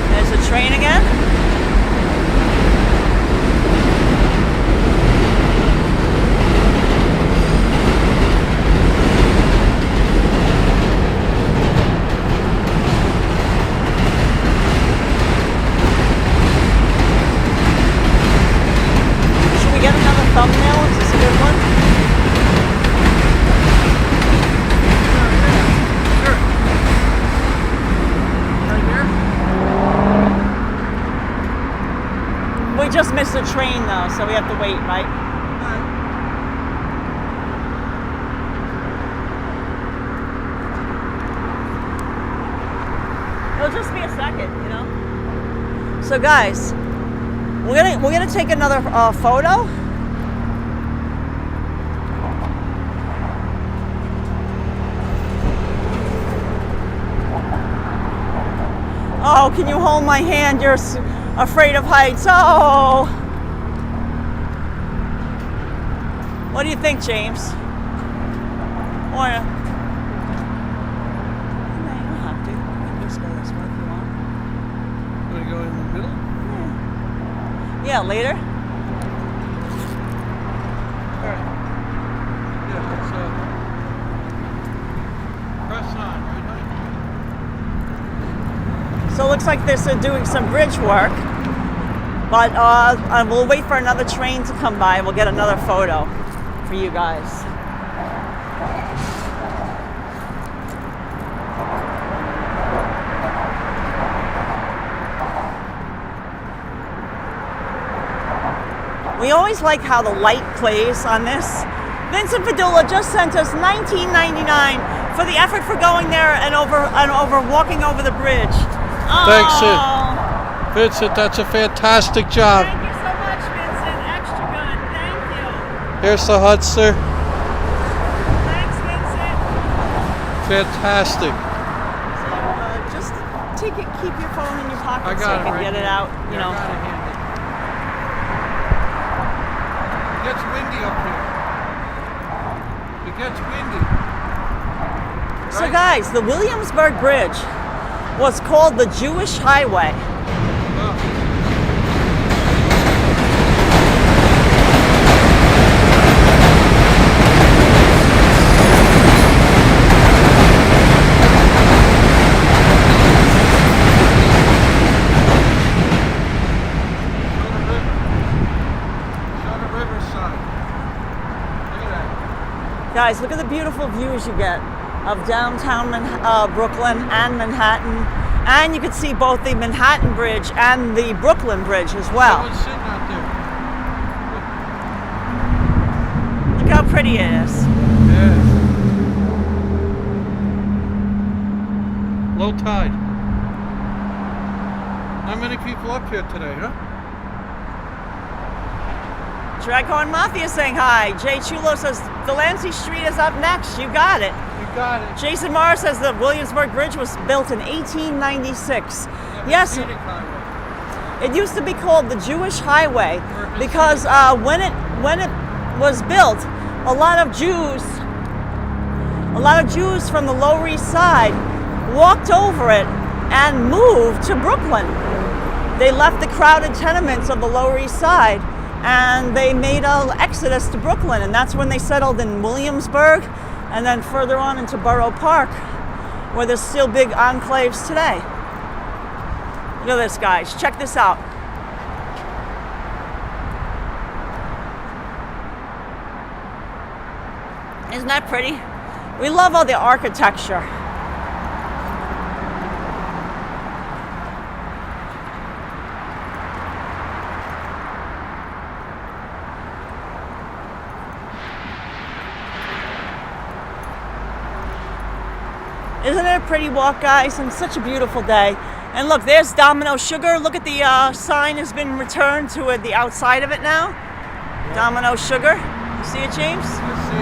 There's the train again. Thumbnail, is this a good one? Sure. Right here? We just missed the train though, so we have to wait, right? It'll just be a second, you know? So guys, we're gonna take another photo. Oh, can you hold my hand? You're afraid of heights. Oh. What do you think, James? Or you don't have to. You can just go this way if you want. Want to go in the middle? Yeah, later. All right. Yeah, let's press on, right, honey? So it looks like they're doing some bridge work, but we'll wait for another train to come by and we'll get another photo for you guys. We always like how the light plays on this. Vincent Padula just sent us $19.99 for the effort for going there and over walking over the bridge. Thanks, Vincent. That's a fantastic job. Thank you so much, Vincent. Extra good. Thank you. Here's the Hudson. Thanks, Vincent. Fantastic. So just keep your phone in your pocket I so got you it can right get it here. out. You Yeah, know. I got it handy. It gets windy up here. It gets windy. So guys, the Williamsburg Bridge was called the Jewish Highway. Guys, look at the beautiful views you get of downtown Brooklyn and Manhattan. And you can see both the Manhattan Bridge and the Brooklyn Bridge as well. Someone's sitting out there. Look how pretty it is. Yeah. Low tide. Not many people up here today, huh? Draghorn Mafia saying hi. Jay Chulo says Delancey Street is up next. You got it. You got it. Jason Morris says the Williamsburg Bridge was built in 1896. Yes, it used to be called the Jewish Highway because when it was built, a lot of Jews from the Lower East Side walked over it and moved to Brooklyn. They left the crowded tenements of the Lower East Side and they made an exodus to Brooklyn, and that's when they settled in Williamsburg and then further on into Borough Park, where there's still big enclaves today. Look at this, guys. Check this out. Isn't that pretty? We love all the architecture. Isn't it a pretty walk, guys? And such a beautiful day. And look, there's Domino Sugar. Look at the sign has been returned to the outside of it now. Yeah. Domino Sugar. You see it, James? I see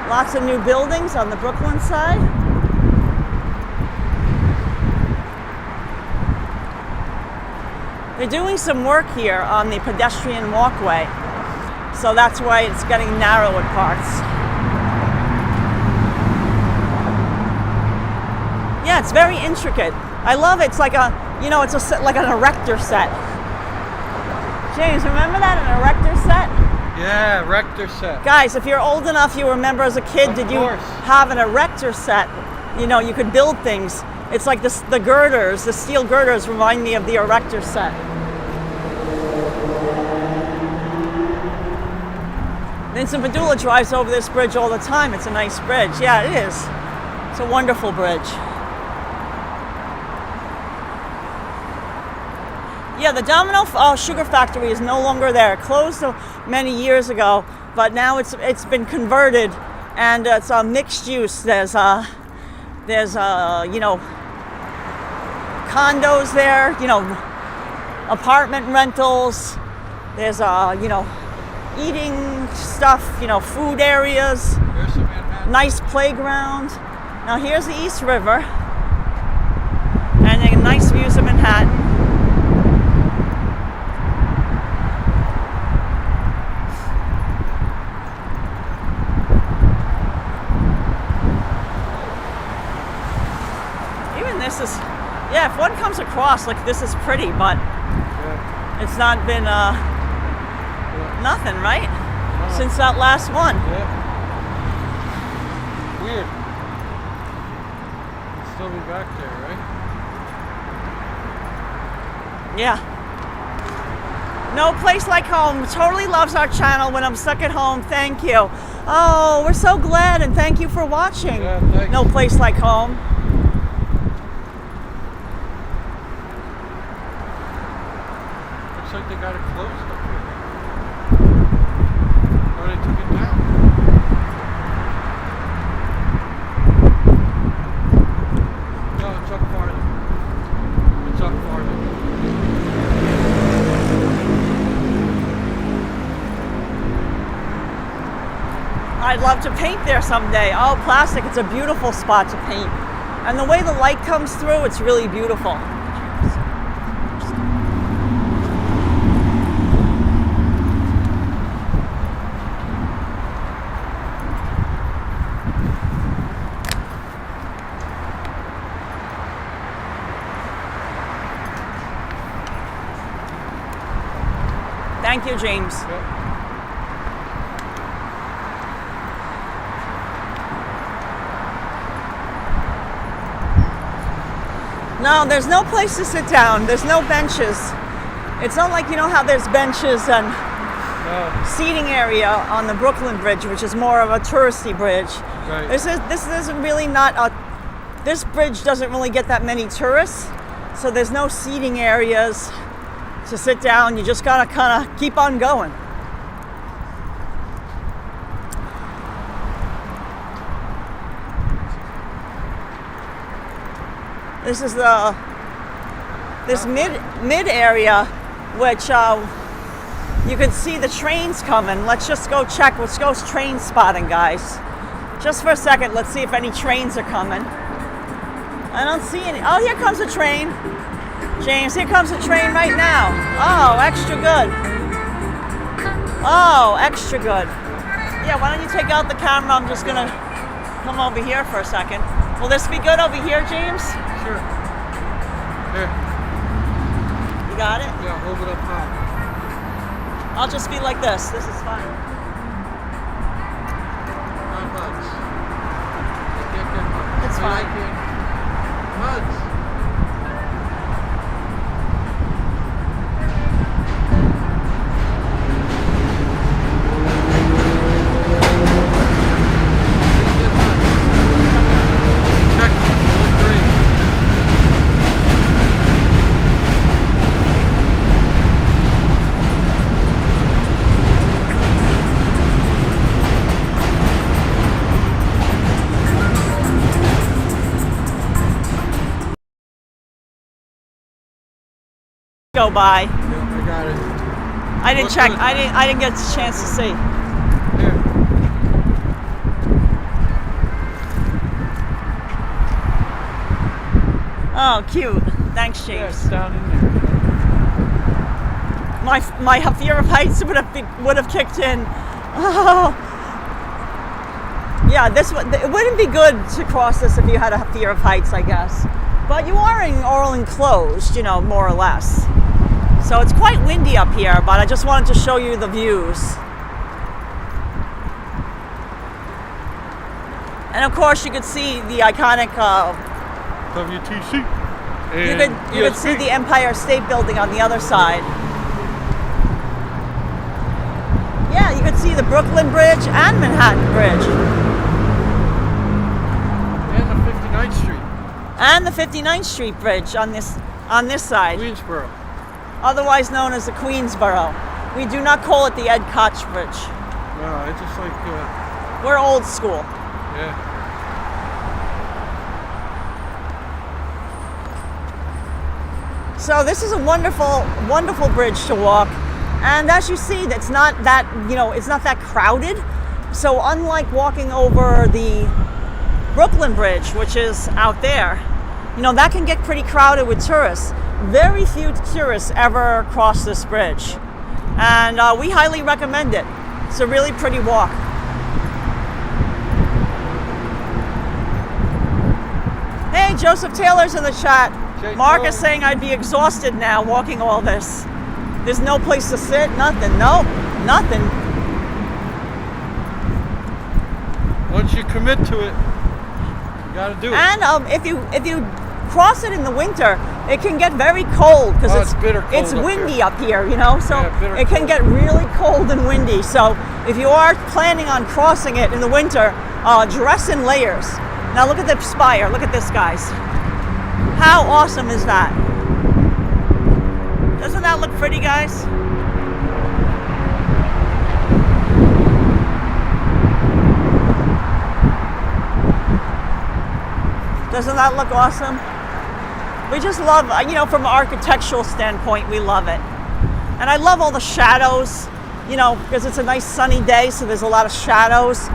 it. Lots of new buildings on the Brooklyn side. They're doing some work here on the pedestrian walkway. So that's why it's getting narrow at parts. Yeah, it's very intricate. I love it. It's like a, it's like an erector set. James, remember that, an erector set? Yeah, erector set. Guys, if you're old enough, you remember as a kid, did you have an erector set? You could build things. It's like the girders, the steel girders remind me of the erector set. Vincent Padula drives over this bridge all the time. It's a nice bridge. Yeah, it is. It's a wonderful bridge. Yeah, the Domino Sugar Factory is no longer there. It closed many years ago, but now it's been converted, and it's a mixed use. There's condos there, apartment rentals. There's eating stuff, food areas, nice playground. Now here's the East River, and nice views of Manhattan. Even this is, yeah, if one comes across, like, this is pretty, but it's not been, nothing, right? No. Since that last one. Yeah. Weird. It'll still be back there, right? Yeah. No place like home. Totally loves our channel when I'm stuck at home. Thank you. Oh, we're so glad, and thank you for watching. Yeah, thanks. No place like home. Looks like they got it closed up here. Or they took it down. No, it's up farther. It's up farther. I'd love to paint there someday. Oh, plastic, it's a beautiful spot to paint. And the way the light comes through, it's really beautiful. Thank you, James. Yep. No, there's no place to sit down. There's no benches. It's not like, how there's benches and seating area on the Brooklyn Bridge, which is more of a touristy bridge. Right. This isn't really this bridge doesn't really get that many tourists, so there's no seating areas to sit down. You just gotta kind of keep on going. This is the this mid area, which you can see the trains coming. Let's just go check. Let's go train spotting, guys. Just for a second, let's see if any trains are coming. I don't see any. Oh, here comes a train. James, here comes a train right now. Oh, extra good. Oh, extra good. Yeah, why don't you take out the camera? I'm just gonna come over here for a second. Will this be good over here, James? Sure. Here. You got it? Yeah, hold it up high. I'll just be like this. This is fine. Not much. I can't get much. It's fine. Much. Go by. Yeah, I got it. I didn't What's check. good? I didn't get a chance to see. Here. Oh, cute. Thanks, Yeah, James. it's down in there. My fear of heights would have kicked in. Oh. Yeah, it wouldn't be good to cross this if you had a fear of heights, I guess. But you are all enclosed, more or less. So it's quite windy up here, but I just wanted to show you the views. And of course, you could see the iconic. WTC. You could see the Empire State Building on the other side. Yeah, you could see the Brooklyn Bridge and Manhattan Bridge. And the 59th Street. And the 59th Street Bridge on this side. Williamsburg. Otherwise known as the Queensboro. We do not call it the Ed Koch Bridge. No, it's just like, We're old school. yeah. So this is a wonderful, wonderful bridge to walk. And as you see, it's not that crowded. So unlike walking over the Brooklyn Bridge, which is out there, that can get pretty crowded with tourists. Very few tourists ever cross this bridge. And we highly recommend it. It's a really pretty walk. Hey, Joseph Taylor's in the chat. Mark is saying I'd be exhausted now walking all this. There's no place to sit, nothing. Nope, nothing. Once you commit to it, you gotta do it. And if you cross it in the winter, it can get very cold because it's bitter cold it's up windy here. up here, So Yeah, bitter it can cold. get really cold and windy. So if you are planning on crossing it in the winter, dress in layers. Now look at the spire. Look at this, guys. How awesome is that? Doesn't that look pretty, guys? Doesn't that look awesome? We just love, from an architectural standpoint, we love it. And I love all the shadows, because it's a nice sunny day, so there's a lot of shadows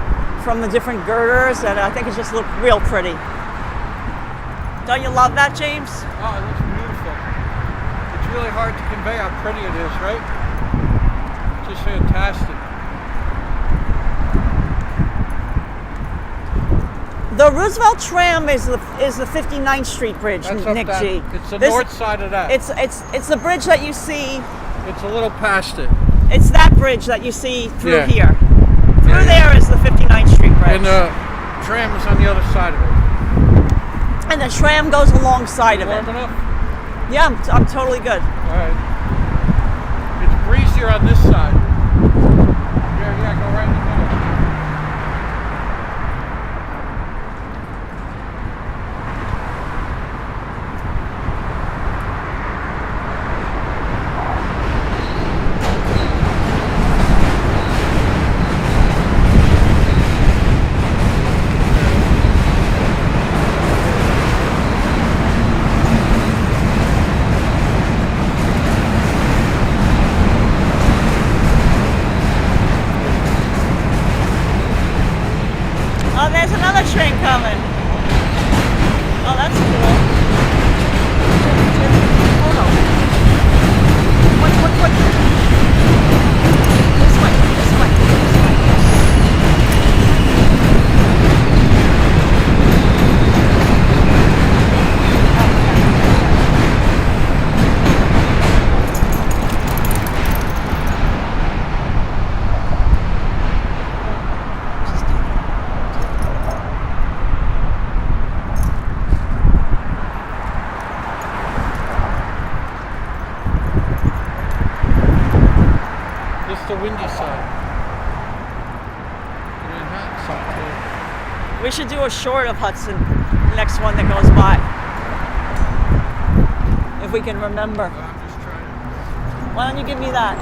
from the different girders, and I think it just looks real pretty. Don't you love that, James? Oh, it looks beautiful. It's really hard to convey how pretty it is, right? Just fantastic. The Roosevelt tram is the 59th Street Bridge, That's up Nick that, G. It's the This- north side of that. It's the bridge that you see. It's a little past it. It's that bridge that you see through Yeah. here. Through there is the 59th Street Bridge. And the tram is on the other side of it. And the tram goes alongside of it. Warm enough? Yeah, I'm totally good. All right. It's breezier on this side. Yeah, go right in the middle. windy side. Manhattan side too. We should do a short of Hudson, the next one that goes by. If we can remember. I'm just trying to. Why don't you give me that?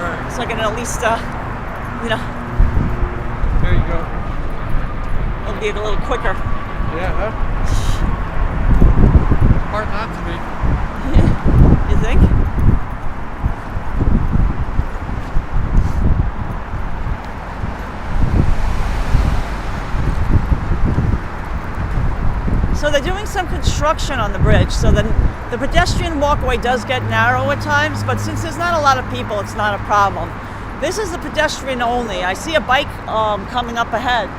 Alright, So I can at least, you know, there you go. it'll be a little quicker. Yeah, huh? Hard not to be. You think? So they're doing some construction on the bridge, so then the pedestrian walkway does get narrow at times, but since there's not a lot of people, it's not a problem. This is the pedestrian only. I see a bike coming up ahead,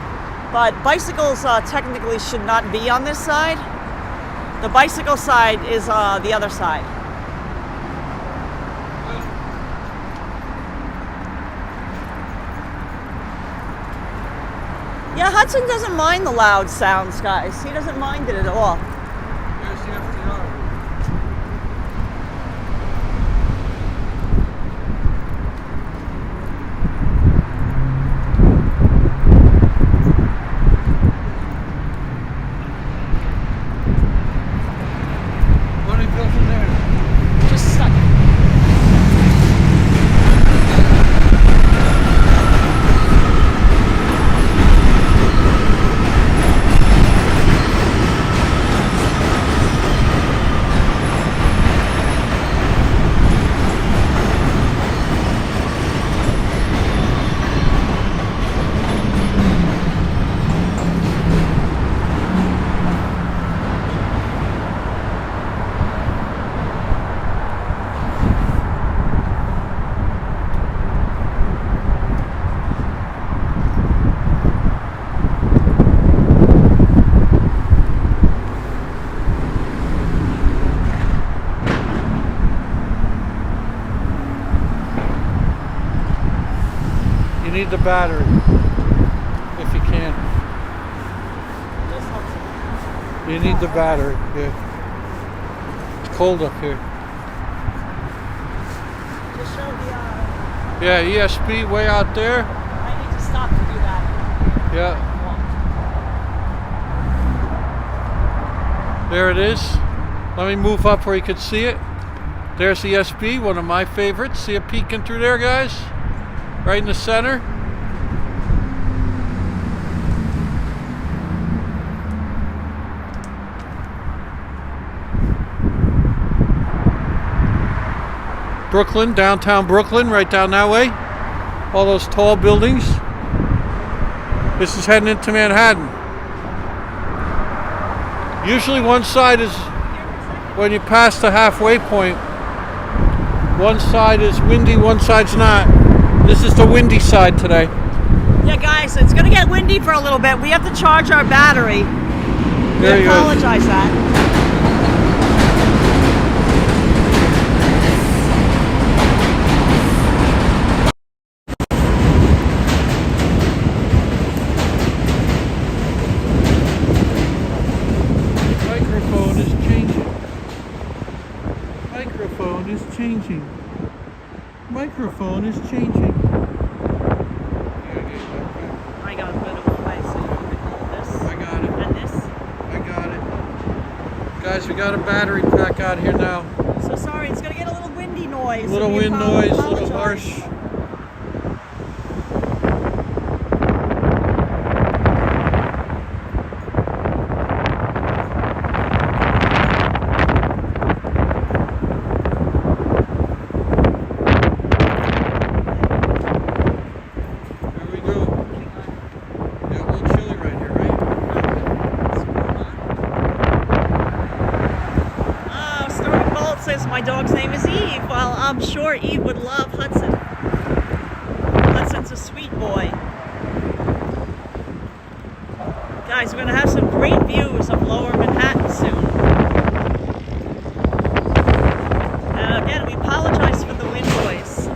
but bicycles technically should not be on this side. The bicycle side is the other side. Yeah, Hudson doesn't mind the loud sounds, guys. He doesn't mind it at all. There's the FDR. Why don't you go from there? Just suck. You need the battery, if you can. You need the battery, yeah. It's cold up here. Just show the, Yeah, ESP way out there. I need to stop to do that. Yeah, there it is. Let me move up where you can see it. There's the ESP, one of my favorites. See it peeking through there, guys? Right in the center. Brooklyn, downtown Brooklyn, right down that way. All those tall buildings. This is heading into Manhattan. Usually one side is, when you pass the halfway point, one side is windy, one side's not. This is the windy side today. Yeah, guys, it's going to get windy for a little bit. We have to charge our battery. There We you go. apologize that. Microphone is changing. Microphone is changing. Microphone is changing. I got a bit of a way, so you can hold this. I got it. And this. I got it. Guys, we got a battery pack out here now. So sorry, it's going to get a little windy noise. A little so we wind noise, a little apologize. harsh. My dog's name is Eve. Well, I'm sure Eve would love Hudson. Hudson's a sweet boy. Guys, we're going to have some great views of lower Manhattan soon. And again, we apologize for the wind noise.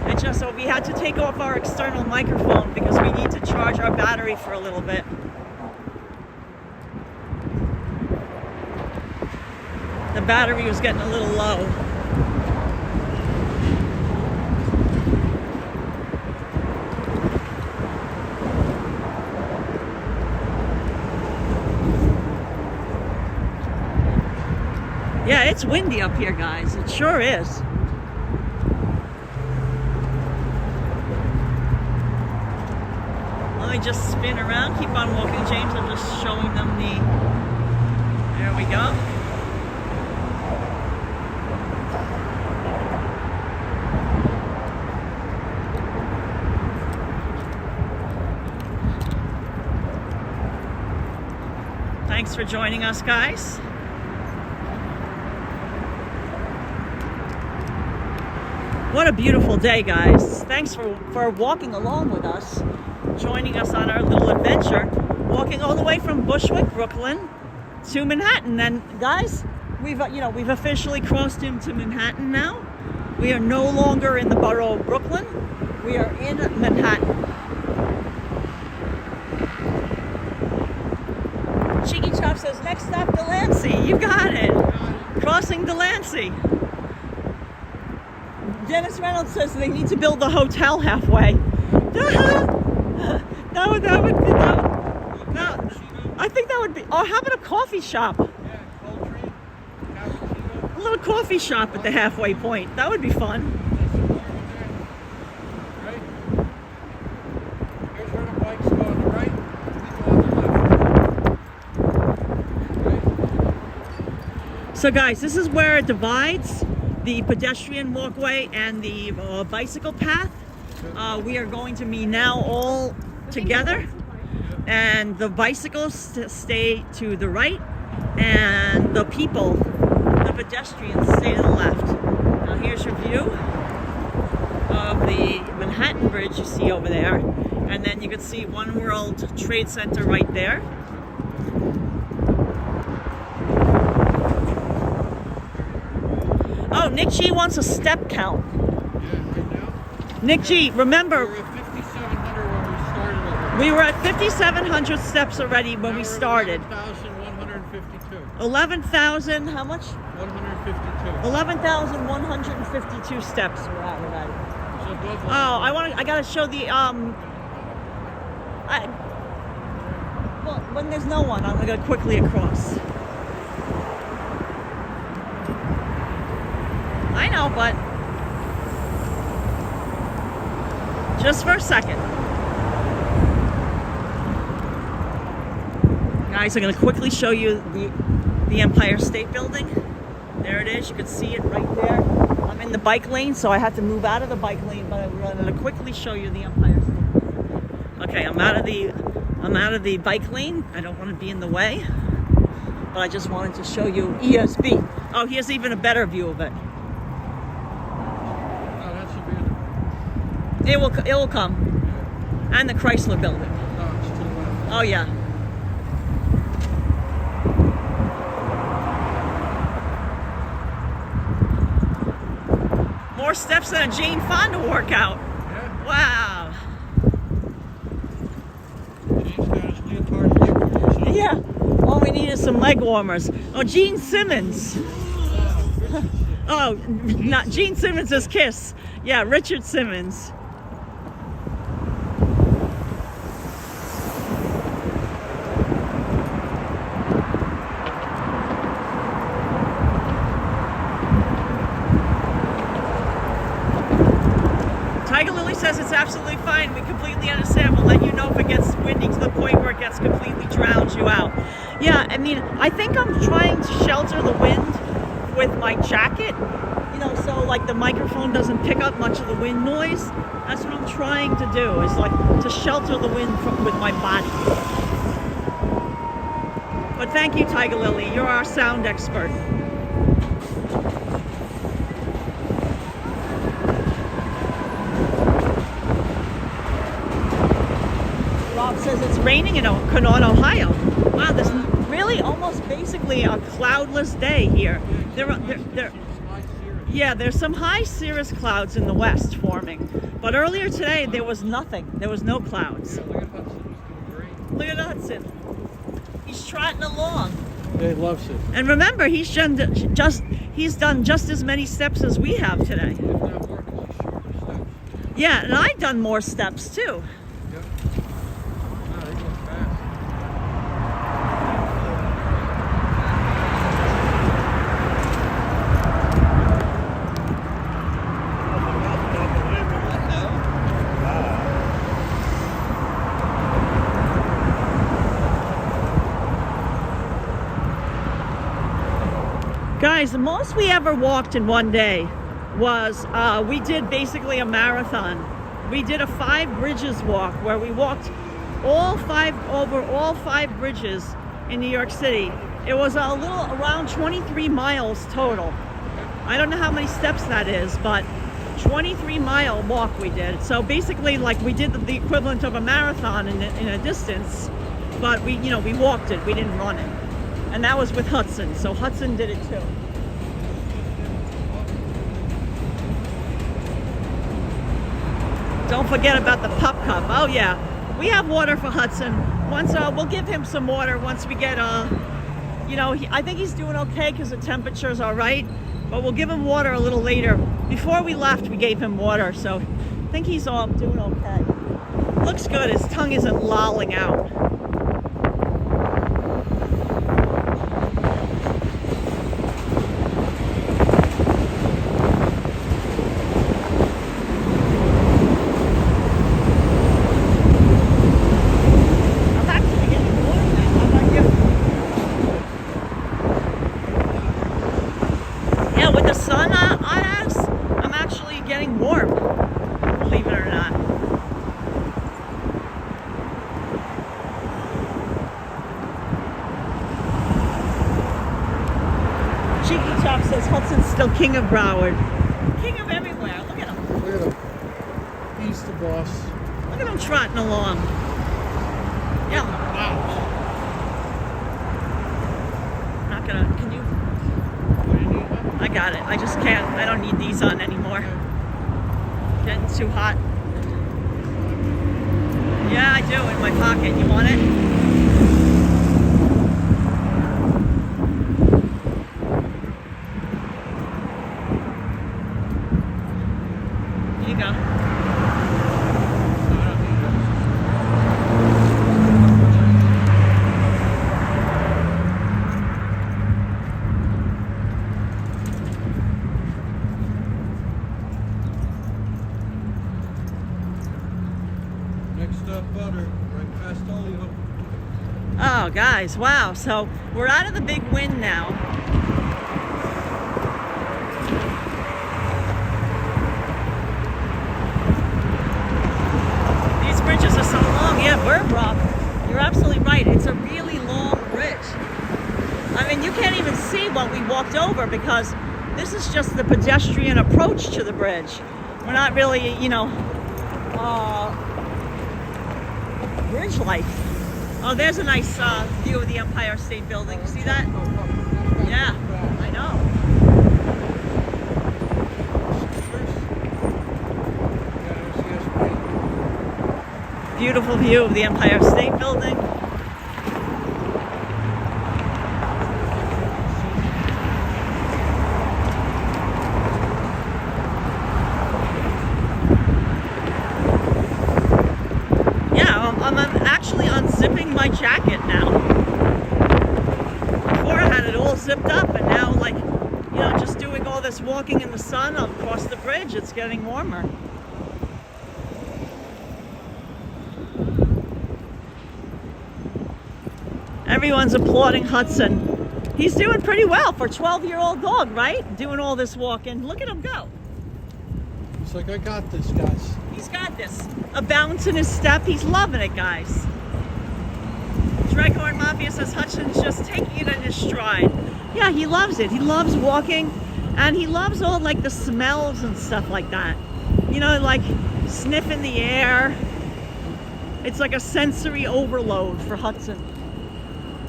And just so we had to take off our external microphone because we need to charge our battery for a little bit. The battery was getting a little low. Yeah, it's windy up here, guys. It sure is. Let me just spin around, keep on walking, James. I'm just showing them the... There we go. Thanks for joining us, guys. What a beautiful day, guys. Thanks for walking along with us, joining us on our little adventure, walking all the way from Bushwick, Brooklyn to Manhattan. And guys, we've officially crossed into Manhattan now. We are no longer in the borough of Brooklyn. We are in Manhattan. Cheeky Chop says, next stop, Delancey. You got it. Crossing Delancey. Dennis Reynolds says they need to build the hotel halfway. No, I think that would be, oh, how about a coffee shop? Yeah, Coltrane, cappuccino. A little coffee shop at the halfway point. That would be fun. Right? Here's where the bikes go on the right, we go on the left. Right? So guys, this is where it divides the pedestrian walkway and the bicycle path. We are going to be now all together, and the bicycles stay to the right, and the people, the pedestrians, stay to the left. Now here's your view of the Manhattan Bridge you see over there, and then you can see One World Trade Center right there. Oh, Nick G wants a step count. Yeah, right now. Nick G, remember, We were at 5,700 when we started. we were at 5,700 steps already when we started. 11,152. 11,000, how much? 152. 11,152 steps we're at already. So above Oh, I gotta show the, well, when there's no one, I'm gonna go quickly across. I know, but just for a second. Guys, I'm going to quickly show you the Empire State Building. There it is. You can see it right there. I'm in the bike lane, so I had to move out of the bike lane, but I'm going to quickly show you the Empire State Building. Okay, I'm out of the bike lane. I don't want to be in the way, but I just wanted to show you ESB. Oh, here's even a better view of it. It will come. And the Chrysler Building. No, it's to the left. Oh yeah. More steps than a Jane Fonda workout. Yeah. Wow. James got his leotard leg warmers on. Yeah. All we need is some leg warmers. Oh, Gene Simmons. Oh, not Gene Simmons' Kiss. Yeah, Richard Simmons. Tiger Lily says it's absolutely fine. We completely understand. We'll let you know if it gets windy to the point where it gets completely drowns you out. Yeah, I mean, I think I'm trying to shelter the wind with my jacket. You know, so like the microphone doesn't pick up much of the wind noise. That's what I'm trying to do, is like to shelter the wind with my body. But thank you, Tiger Lily. You're our sound expert. Rob says it's raining in Canaan, Ohio. Wow, this is really almost basically a cloudless day here. There's some high cirrus clouds in the west forming. But earlier today, there was nothing. There was no clouds. Yeah, look at Hudson. He's doing great. Look at Hudson. He's trotting along. Yeah, he loves it. And remember, he's done just as many steps as we have today. If not more, because he's shorter steps. Yeah, and I've done more steps too. Yep. No, they go fast. Guys, the most we ever walked in one day was we did basically a marathon. We did a 5 bridges walk where we walked over all 5 bridges in New York City. It was around 23 miles total. I don't know how many steps that is, but 23-mile walk we did. So basically, like, we did the equivalent of a marathon in a distance, but we walked it. We didn't run it. And that was with Hudson. So Hudson did it too. Don't forget about the pup cup. Oh yeah, we have water for Hudson. Once we'll give him some water once we get I think he's doing okay because the temperatures are right, but we'll give him water a little later. Before we left, we gave him water, so I think he's all doing okay. Looks good. His tongue isn't lolling out. King of Broward. King of everywhere. Look at him. Look at him. He's the boss. Look at him trotting along. Yeah. Not gonna, can you? What do you need? I got it. I just can't. I don't need these on anymore. Getting too hot. Yeah, I do. In my pocket. You want it? Oh, guys, wow. So we're out of the big wind now. These bridges are so long. Yeah, Bird Rock. You're absolutely right. It's a really long bridge. I mean, you can't even see what we walked over because this is just the pedestrian approach to the bridge. We're not really, bridge life. Oh, there's a nice view of the Empire State Building. See that? Yeah, I know. Beautiful view of the Empire State Building. I'm actually unzipping my jacket now. Before I had it all zipped up, and now, just doing all this walking in the sun across the bridge, it's getting warmer. Everyone's applauding Hudson. He's doing pretty well for a 12-year-old dog, right? Doing all this walking. Look at him go. He's like, I got this, guys. He's got this. A bounce in his step. He's loving it, guys. Dreghorn Mafia says Hudson's just taking it in his stride. Yeah, he loves it. He loves walking, and he loves all the smells and stuff like that. Like sniffing the air. It's like a sensory overload for Hudson.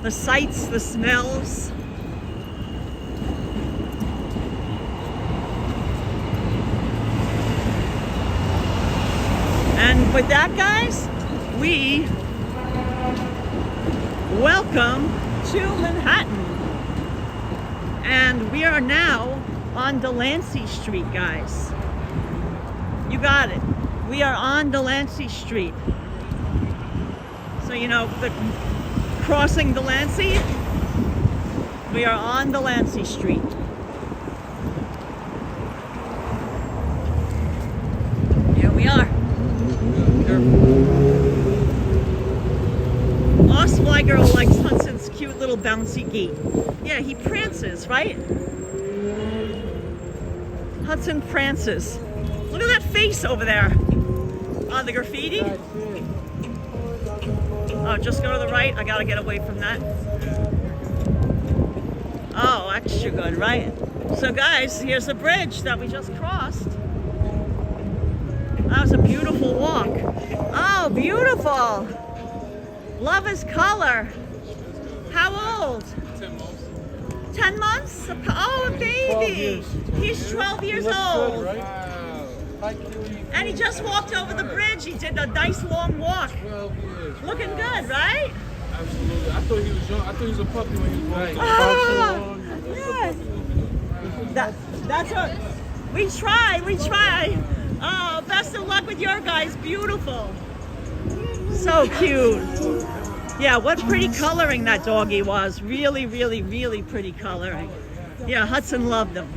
The sights, the smells. And with that, guys, we welcome to Manhattan. And we are now on Delancey Street, guys. You got it. We are on Delancey Street. So, the crossing Delancey, we are on Delancey Street. Here we are. Us Fly Girl likes Hudson's cute little bouncy gait. Yeah, he prances, right? Hudson Francis. Look at that face over there. On the graffiti. Oh, just go to the right. I gotta get away from that. Oh, extra good, right? So guys, here's the bridge that we just crossed. That was a beautiful walk. Oh, beautiful. Love is color. How old? 10 months. 10 months? Oh, a baby. He's 12 years old. Wow. Hi, cutie. And he just walked over the bridge. He did a nice long walk. 12 years. Looking Wow. good, right? Absolutely. I thought he was young. I thought he was a puppy when he was born. Ah, yeah. That's what we try. We try. Oh, best of luck with your guys. Beautiful. So cute. Yeah, what pretty coloring that doggy was. Really, really, really pretty coloring. Yeah, Hudson loved them.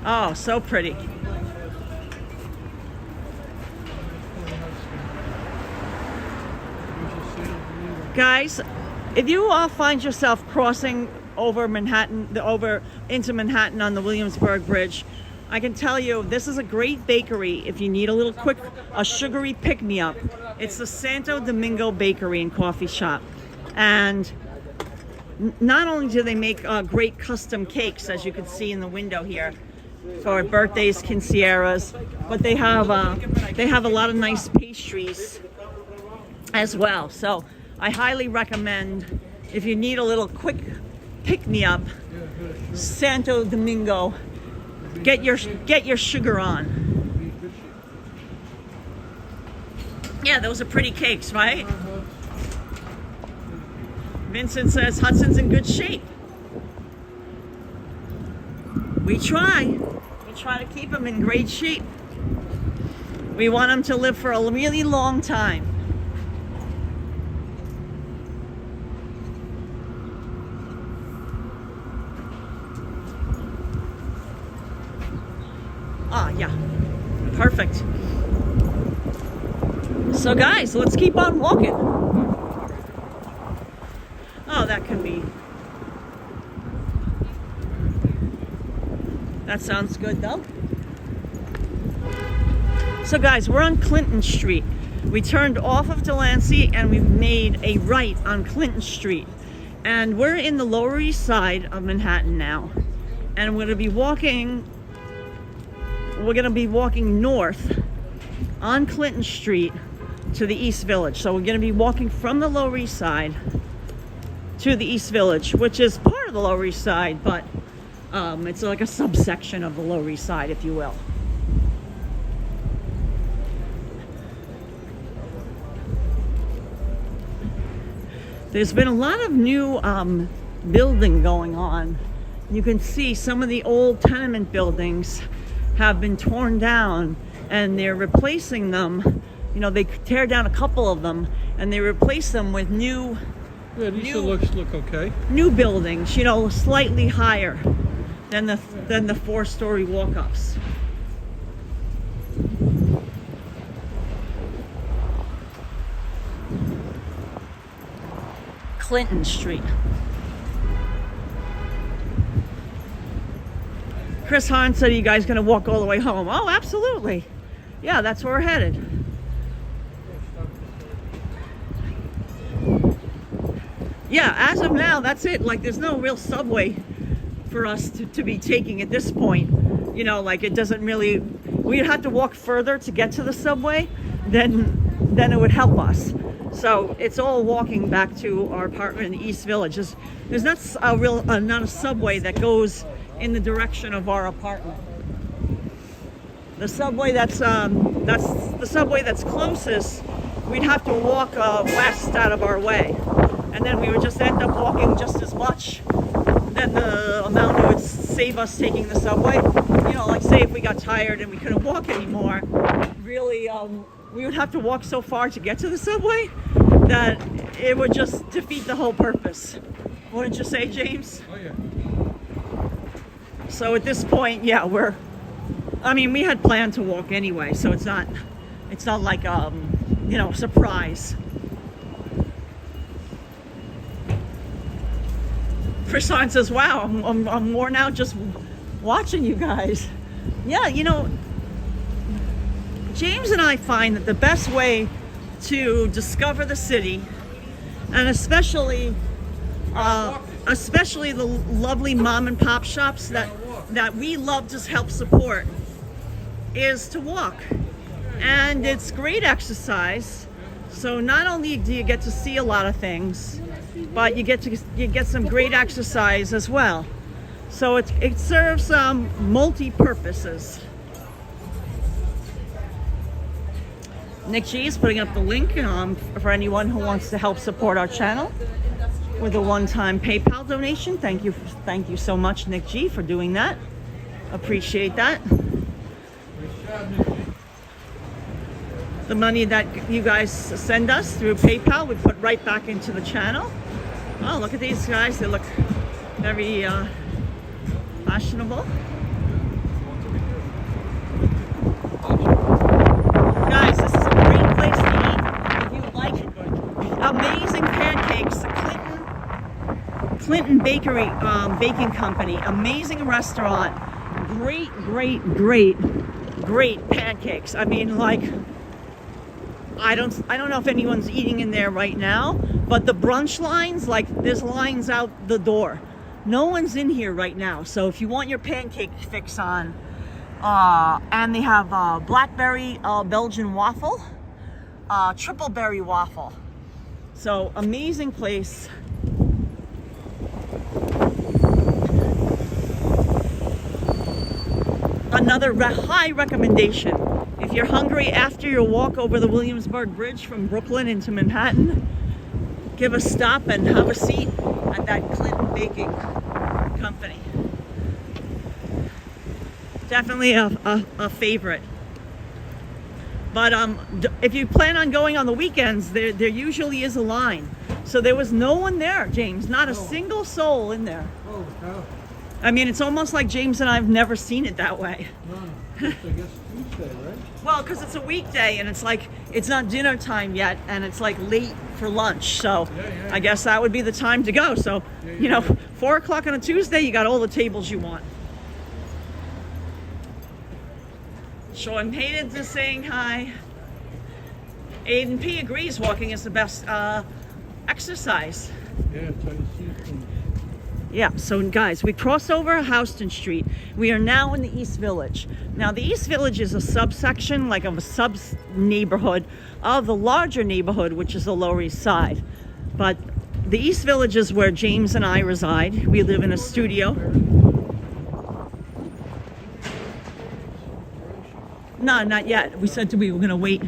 Oh, so pretty. Guys, if you all find yourself crossing over Manhattan, over into Manhattan on the Williamsburg Bridge, I can tell you this is a great bakery if you need a little quick, a sugary pick-me-up. It's the Santo Domingo Bakery and Coffee Shop. And not only do they make great custom cakes, as you can see in the window here, for birthdays, quinceañeras, but they have a lot of nice pastries as well. So I highly recommend, if you need a little quick pick-me-up, Santo Domingo. Get your sugar on. Yeah, those are pretty cakes, right? Vincent says Hudson's in good shape. We try. We try to keep him in great shape. We want him to live for a really long time. Ah, yeah. Perfect. So guys, let's keep on walking. Oh, that could be. That sounds good though. So guys, we're on Clinton Street. We turned off of Delancey and we made a right on Clinton Street. And we're in the Lower East Side of Manhattan now. And we're gonna be walking north on Clinton Street to the East Village. So we're gonna be walking from the Lower East Side to the East Village, which is part of the Lower East Side, but it's like a subsection of the Lower East Side, if you will. There's been a lot of new building going on. You can see some of the old tenement buildings have been torn down and they're replacing them. You know, they tear down a couple of them and they replace them with new. Yeah, these look okay. New buildings, you know, slightly higher than the 4-story walk-ups. Clinton Street. Chris Hahn said, "Are you guys going to walk all the way home?" Oh, absolutely. Yeah, that's where we're headed. Yeah, as of now, that's it. Like, there's no real subway for us to be taking at this point. You know, like, it doesn't really... We'd have to walk further to get to the subway, then it would help us. So it's all walking back to our apartment in the East Village. There's not a subway that goes in the direction of our apartment. The subway that's the subway that's closest, we'd have to walk west out of our way, and then we would just end up walking just as much than the amount it would save us taking the subway. You know, like say if we got tired and we couldn't walk anymore, really we would have to walk so far to get to the subway that it would just defeat the whole purpose. What did you say, James? Oh, yeah. So at this point, yeah, we had planned to walk anyway, so it's not like, surprise. Krishan says, wow, I'm worn out just watching you guys. Yeah, James and I find that the best way to discover the city, and especially the lovely mom and pop shops that we love to help support, is to walk. And it's great exercise. So not only do you get to see a lot of things, but you get some great exercise as well. So it serves multi-purposes. Nick G is putting up the link for anyone who wants to help support our channel with a one-time PayPal donation. Thank you so much, Nick G, for doing that. Appreciate that. The money that you guys send us through PayPal, we put right back into the channel. Oh, look at these guys. They look very fashionable. Guys, this is a great place to eat. If you like amazing pancakes, the Clinton Bakery Baking Company, amazing restaurant. Great pancakes. I mean, like, I don't know if anyone's eating in there right now, but the brunch lines, like, there's lines out the door. No one's in here right now. So if you want your pancake fix on, and they have blackberry Belgian waffle, triple berry waffle. So amazing place. Another high recommendation. If you're hungry after your walk over the Williamsburg Bridge from Brooklyn into Manhattan, give a stop and have a seat at that Clinton Baking Company. Definitely a favorite. But if you plan on going on the weekends, there usually is a line. So there was no one there, James. Not a single soul in there. Oh, cow. I mean, it's almost like James and I have never seen it that way. No, I guess Tuesday, right? Well, because it's a weekday and it's like, it's not dinner time yet and it's like late for lunch. So I guess that would be the time to go. So, 4 o'clock on a Tuesday, you got all the tables you want. Sean Hayden's is saying hi. Aiden P agrees walking is the best exercise. Yeah, try to see things. Yeah, so guys, we crossed over Houston Street. We are now in the East Village. Now, the East Village is a subsection, like of a sub-neighborhood of the larger neighborhood, which is the Lower East Side. But the East Village is where James and I reside. We live in a studio. No, not yet. We said we were going to wait.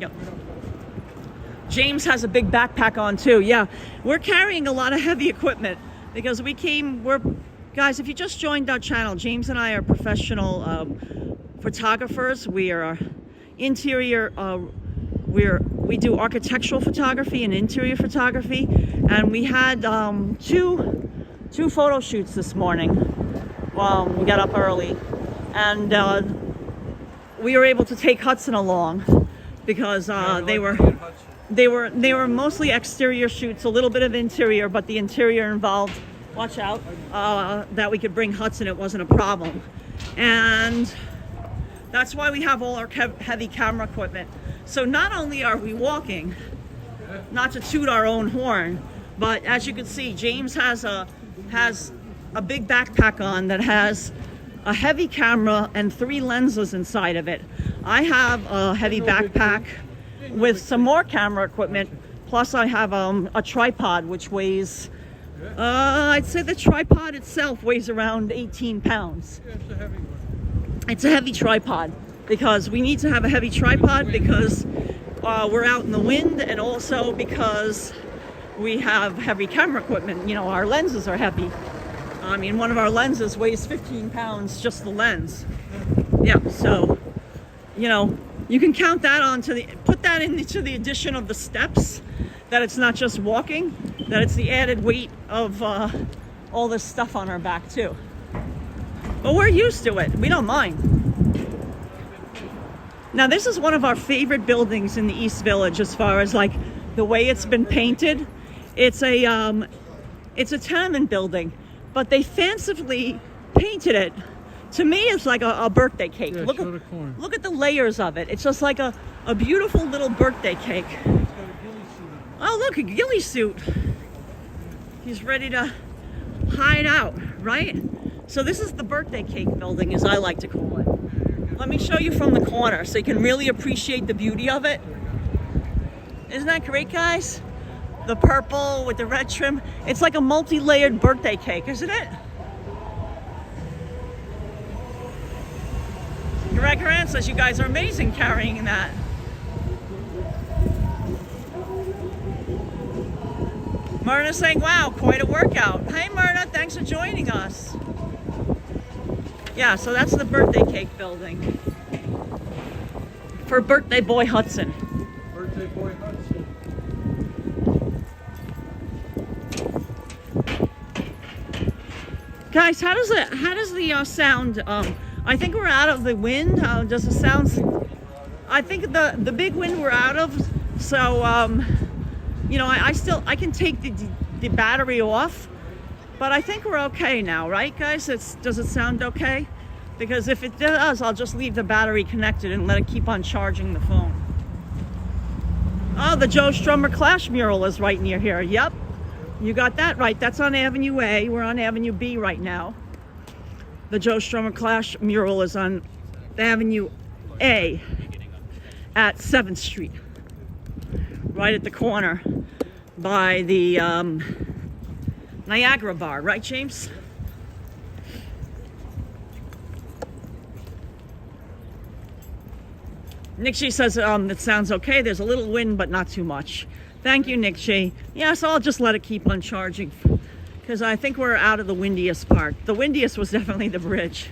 Yep. James has a big backpack on too. Yeah, we're carrying a lot of heavy equipment because guys, if you just joined our channel, James and I are professional photographers. We are interior, we do architectural photography and interior photography. And we had two photo shoots this morning. We got up early and we were able to take Hudson along because they were mostly exterior shoots, a little bit of interior, but the interior involved, watch out, that we could bring Hudson. It wasn't a problem. And that's why we have all our heavy camera equipment. So not only are we walking, not to toot our own horn, but as you can see, James has a big backpack on that has a heavy camera and 3 lenses inside of it. I have a heavy backpack with some more camera equipment, plus I have a tripod which weighs, I'd say the tripod itself weighs around 18 pounds. Yeah, it's a heavy one. It's a heavy tripod because we need to have a heavy tripod because we're out in the wind, and also because we have heavy camera equipment. Our lenses are heavy. I mean, one of our lenses weighs 15 pounds, just the lens. Yeah, so, you can count that put that into the addition of the steps, that it's not just walking, that it's the added weight of all this stuff on our back too. But we're used to it. We don't mind. Now this is one of our favorite buildings in the East Village as far as like the way it's been painted. It's a tenement building, but they fancifully painted it. To me, it's like a birthday cake. Yeah, look show the corner. at the layers of it. It's just like a beautiful little birthday cake. It's got a ghillie suit on. Oh, look, a ghillie suit. He's ready to hide out, right? So this is the birthday cake building, as I like to call it. Let me show you from the corner so you can really appreciate the beauty of it. Isn't that great, guys? The purple with the red trim. It's like a multi-layered birthday cake, isn't it? Greg Grant says you guys are amazing carrying that. Myrna's saying, wow, quite a workout. Hey, Myrna, thanks for joining us. Yeah, so that's the birthday cake building for birthday boy Hudson. Birthday boy Hudson. Guys, how does the sound? I think we're out of the wind. Does it sound? I think the big wind we're out of. So you know, I can take the battery off, but I think we're okay now, right, guys? Does it sound okay? Because if it does, I'll just leave the battery connected and let it keep on charging the phone. Oh, the Joe Strummer Clash mural is right near here. Yep, you got that right. That's on Avenue A. We're on Avenue B right now. The Joe Strummer Clash mural is on Avenue A at 7th Street. Right at the corner by the Niagara Bar, right, James? Nick G says it sounds okay. There's a little wind, but not too much. Thank you, Nick G. Yeah, so I'll just let it keep on charging because I think we're out of the windiest part. The windiest was definitely the bridge.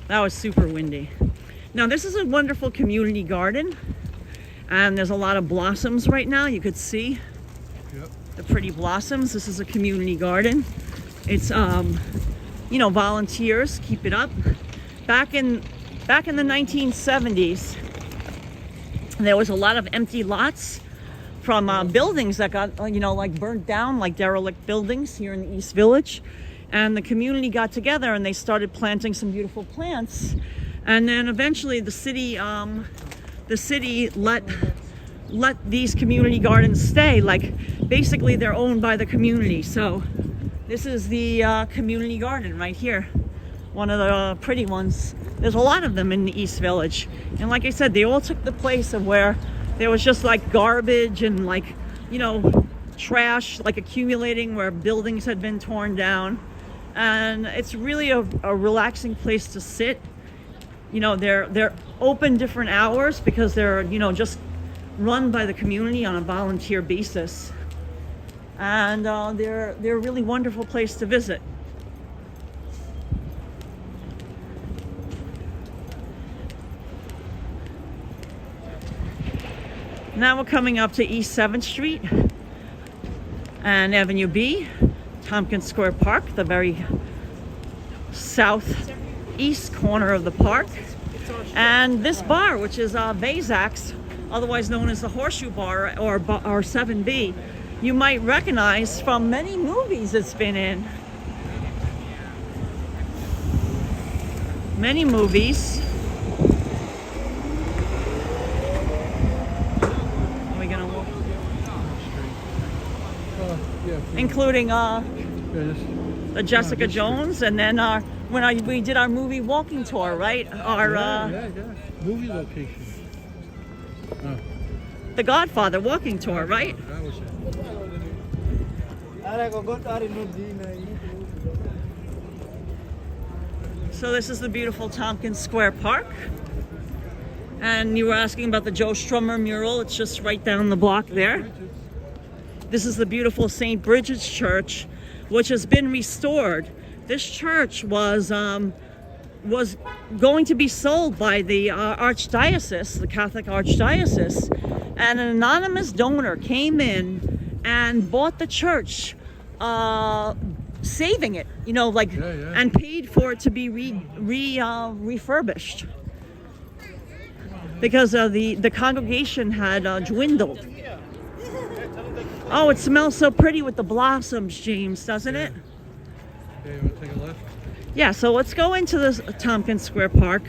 That was super windy. Now, this is a wonderful community garden, and there's a lot of blossoms right now. You could see the pretty blossoms. This is a community garden. It's you know, volunteers keep it up. Back in the 1970s, there was a lot of empty lots from buildings that got, you know, like burnt down, like derelict buildings here in the East Village. And the community got together and they started planting some beautiful plants. And then eventually the city let these community gardens stay. Like basically they're owned by the community. So this is the community garden right here. One of the pretty ones. There's a lot of them in the East Village. And like I said, they all took the place of where there was just like garbage and like, you know, trash like accumulating where buildings had been torn down. And it's really a relaxing place to sit. You know, they're open different hours because they're, you know, just run by the community on a volunteer basis. And they're a really wonderful place to visit. Now we're coming up to East 7th Street and Avenue B, Tompkins Square Park, the very southeast corner of the park. And this bar, which is Vazak's, otherwise known as the Horseshoe Bar or 7B, you might recognize from many movies it's been in. Many movies. Including the Jessica Jones, and then we did our movie walking tour, right? Our movie location. The Godfather walking tour, right? That was it. So this is the beautiful Tompkins Square Park, and you were asking about the Joe Strummer mural. It's just right down the block there. This is the beautiful St. Bridget's Church, which has been restored. This church was going to be sold by the archdiocese, the Catholic archdiocese, and an anonymous donor came in and bought the church saving it, you know, like, and paid for it to be refurbished because the congregation had dwindled. Oh, it smells so pretty with the blossoms, James, doesn't it? Okay, you want to take a left? Yeah, so let's go into this Tompkins Square Park.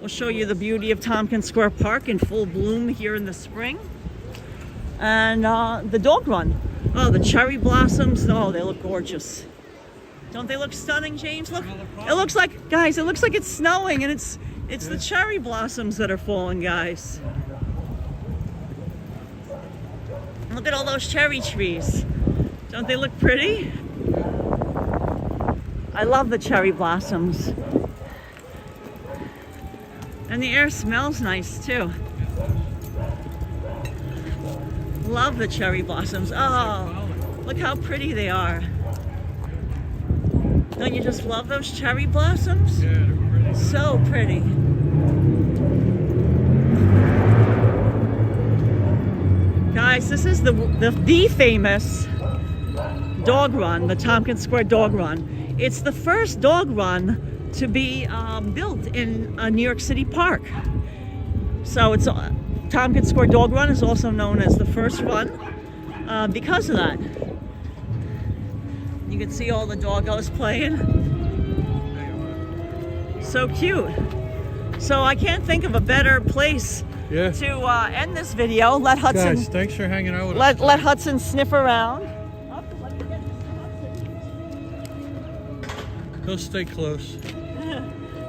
We'll show you the beauty of Tompkins Square Park in full bloom here in the spring. And the dog run. Oh, the cherry blossoms. Oh, they look gorgeous. Don't they look stunning, James? Look, it looks like, guys, it looks like it's snowing, and it's the cherry blossoms that are falling, guys. Look at all those cherry trees. Don't they look pretty? I love the cherry blossoms. And the air smells nice too. Love the cherry blossoms. Oh, look how pretty they are. Don't you just love those cherry blossoms? Yeah, they're pretty. So pretty. Guys, this is the famous dog run, the Tompkins Square Dog Run. It's the first dog run to be built in a New York City park. So it's Tompkins Square Dog Run is also known as the first run because of that. You can see all the doggos playing. So cute. So I can't think of a better place to end this video. Let Hudson. Guys, thanks for hanging out with us. Let Hudson sniff around. He'll stay close.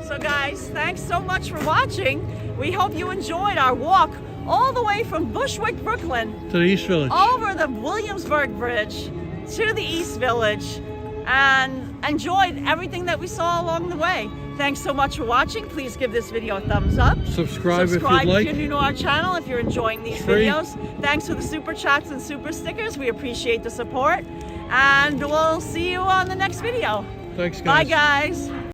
So guys, thanks so much for watching. We hope you enjoyed our walk all the way from Bushwick, Brooklyn, To the East Village. over the Williamsburg Bridge to the East Village, and enjoyed everything that we saw along the way. Thanks so much for watching. Please give this video a thumbs up. Subscribe if you'd like. If you're new to our channel, if you're enjoying these videos. Thanks for the super chats and super stickers. We appreciate the support. And we'll see you on the next video. Thanks, guys. Bye, guys.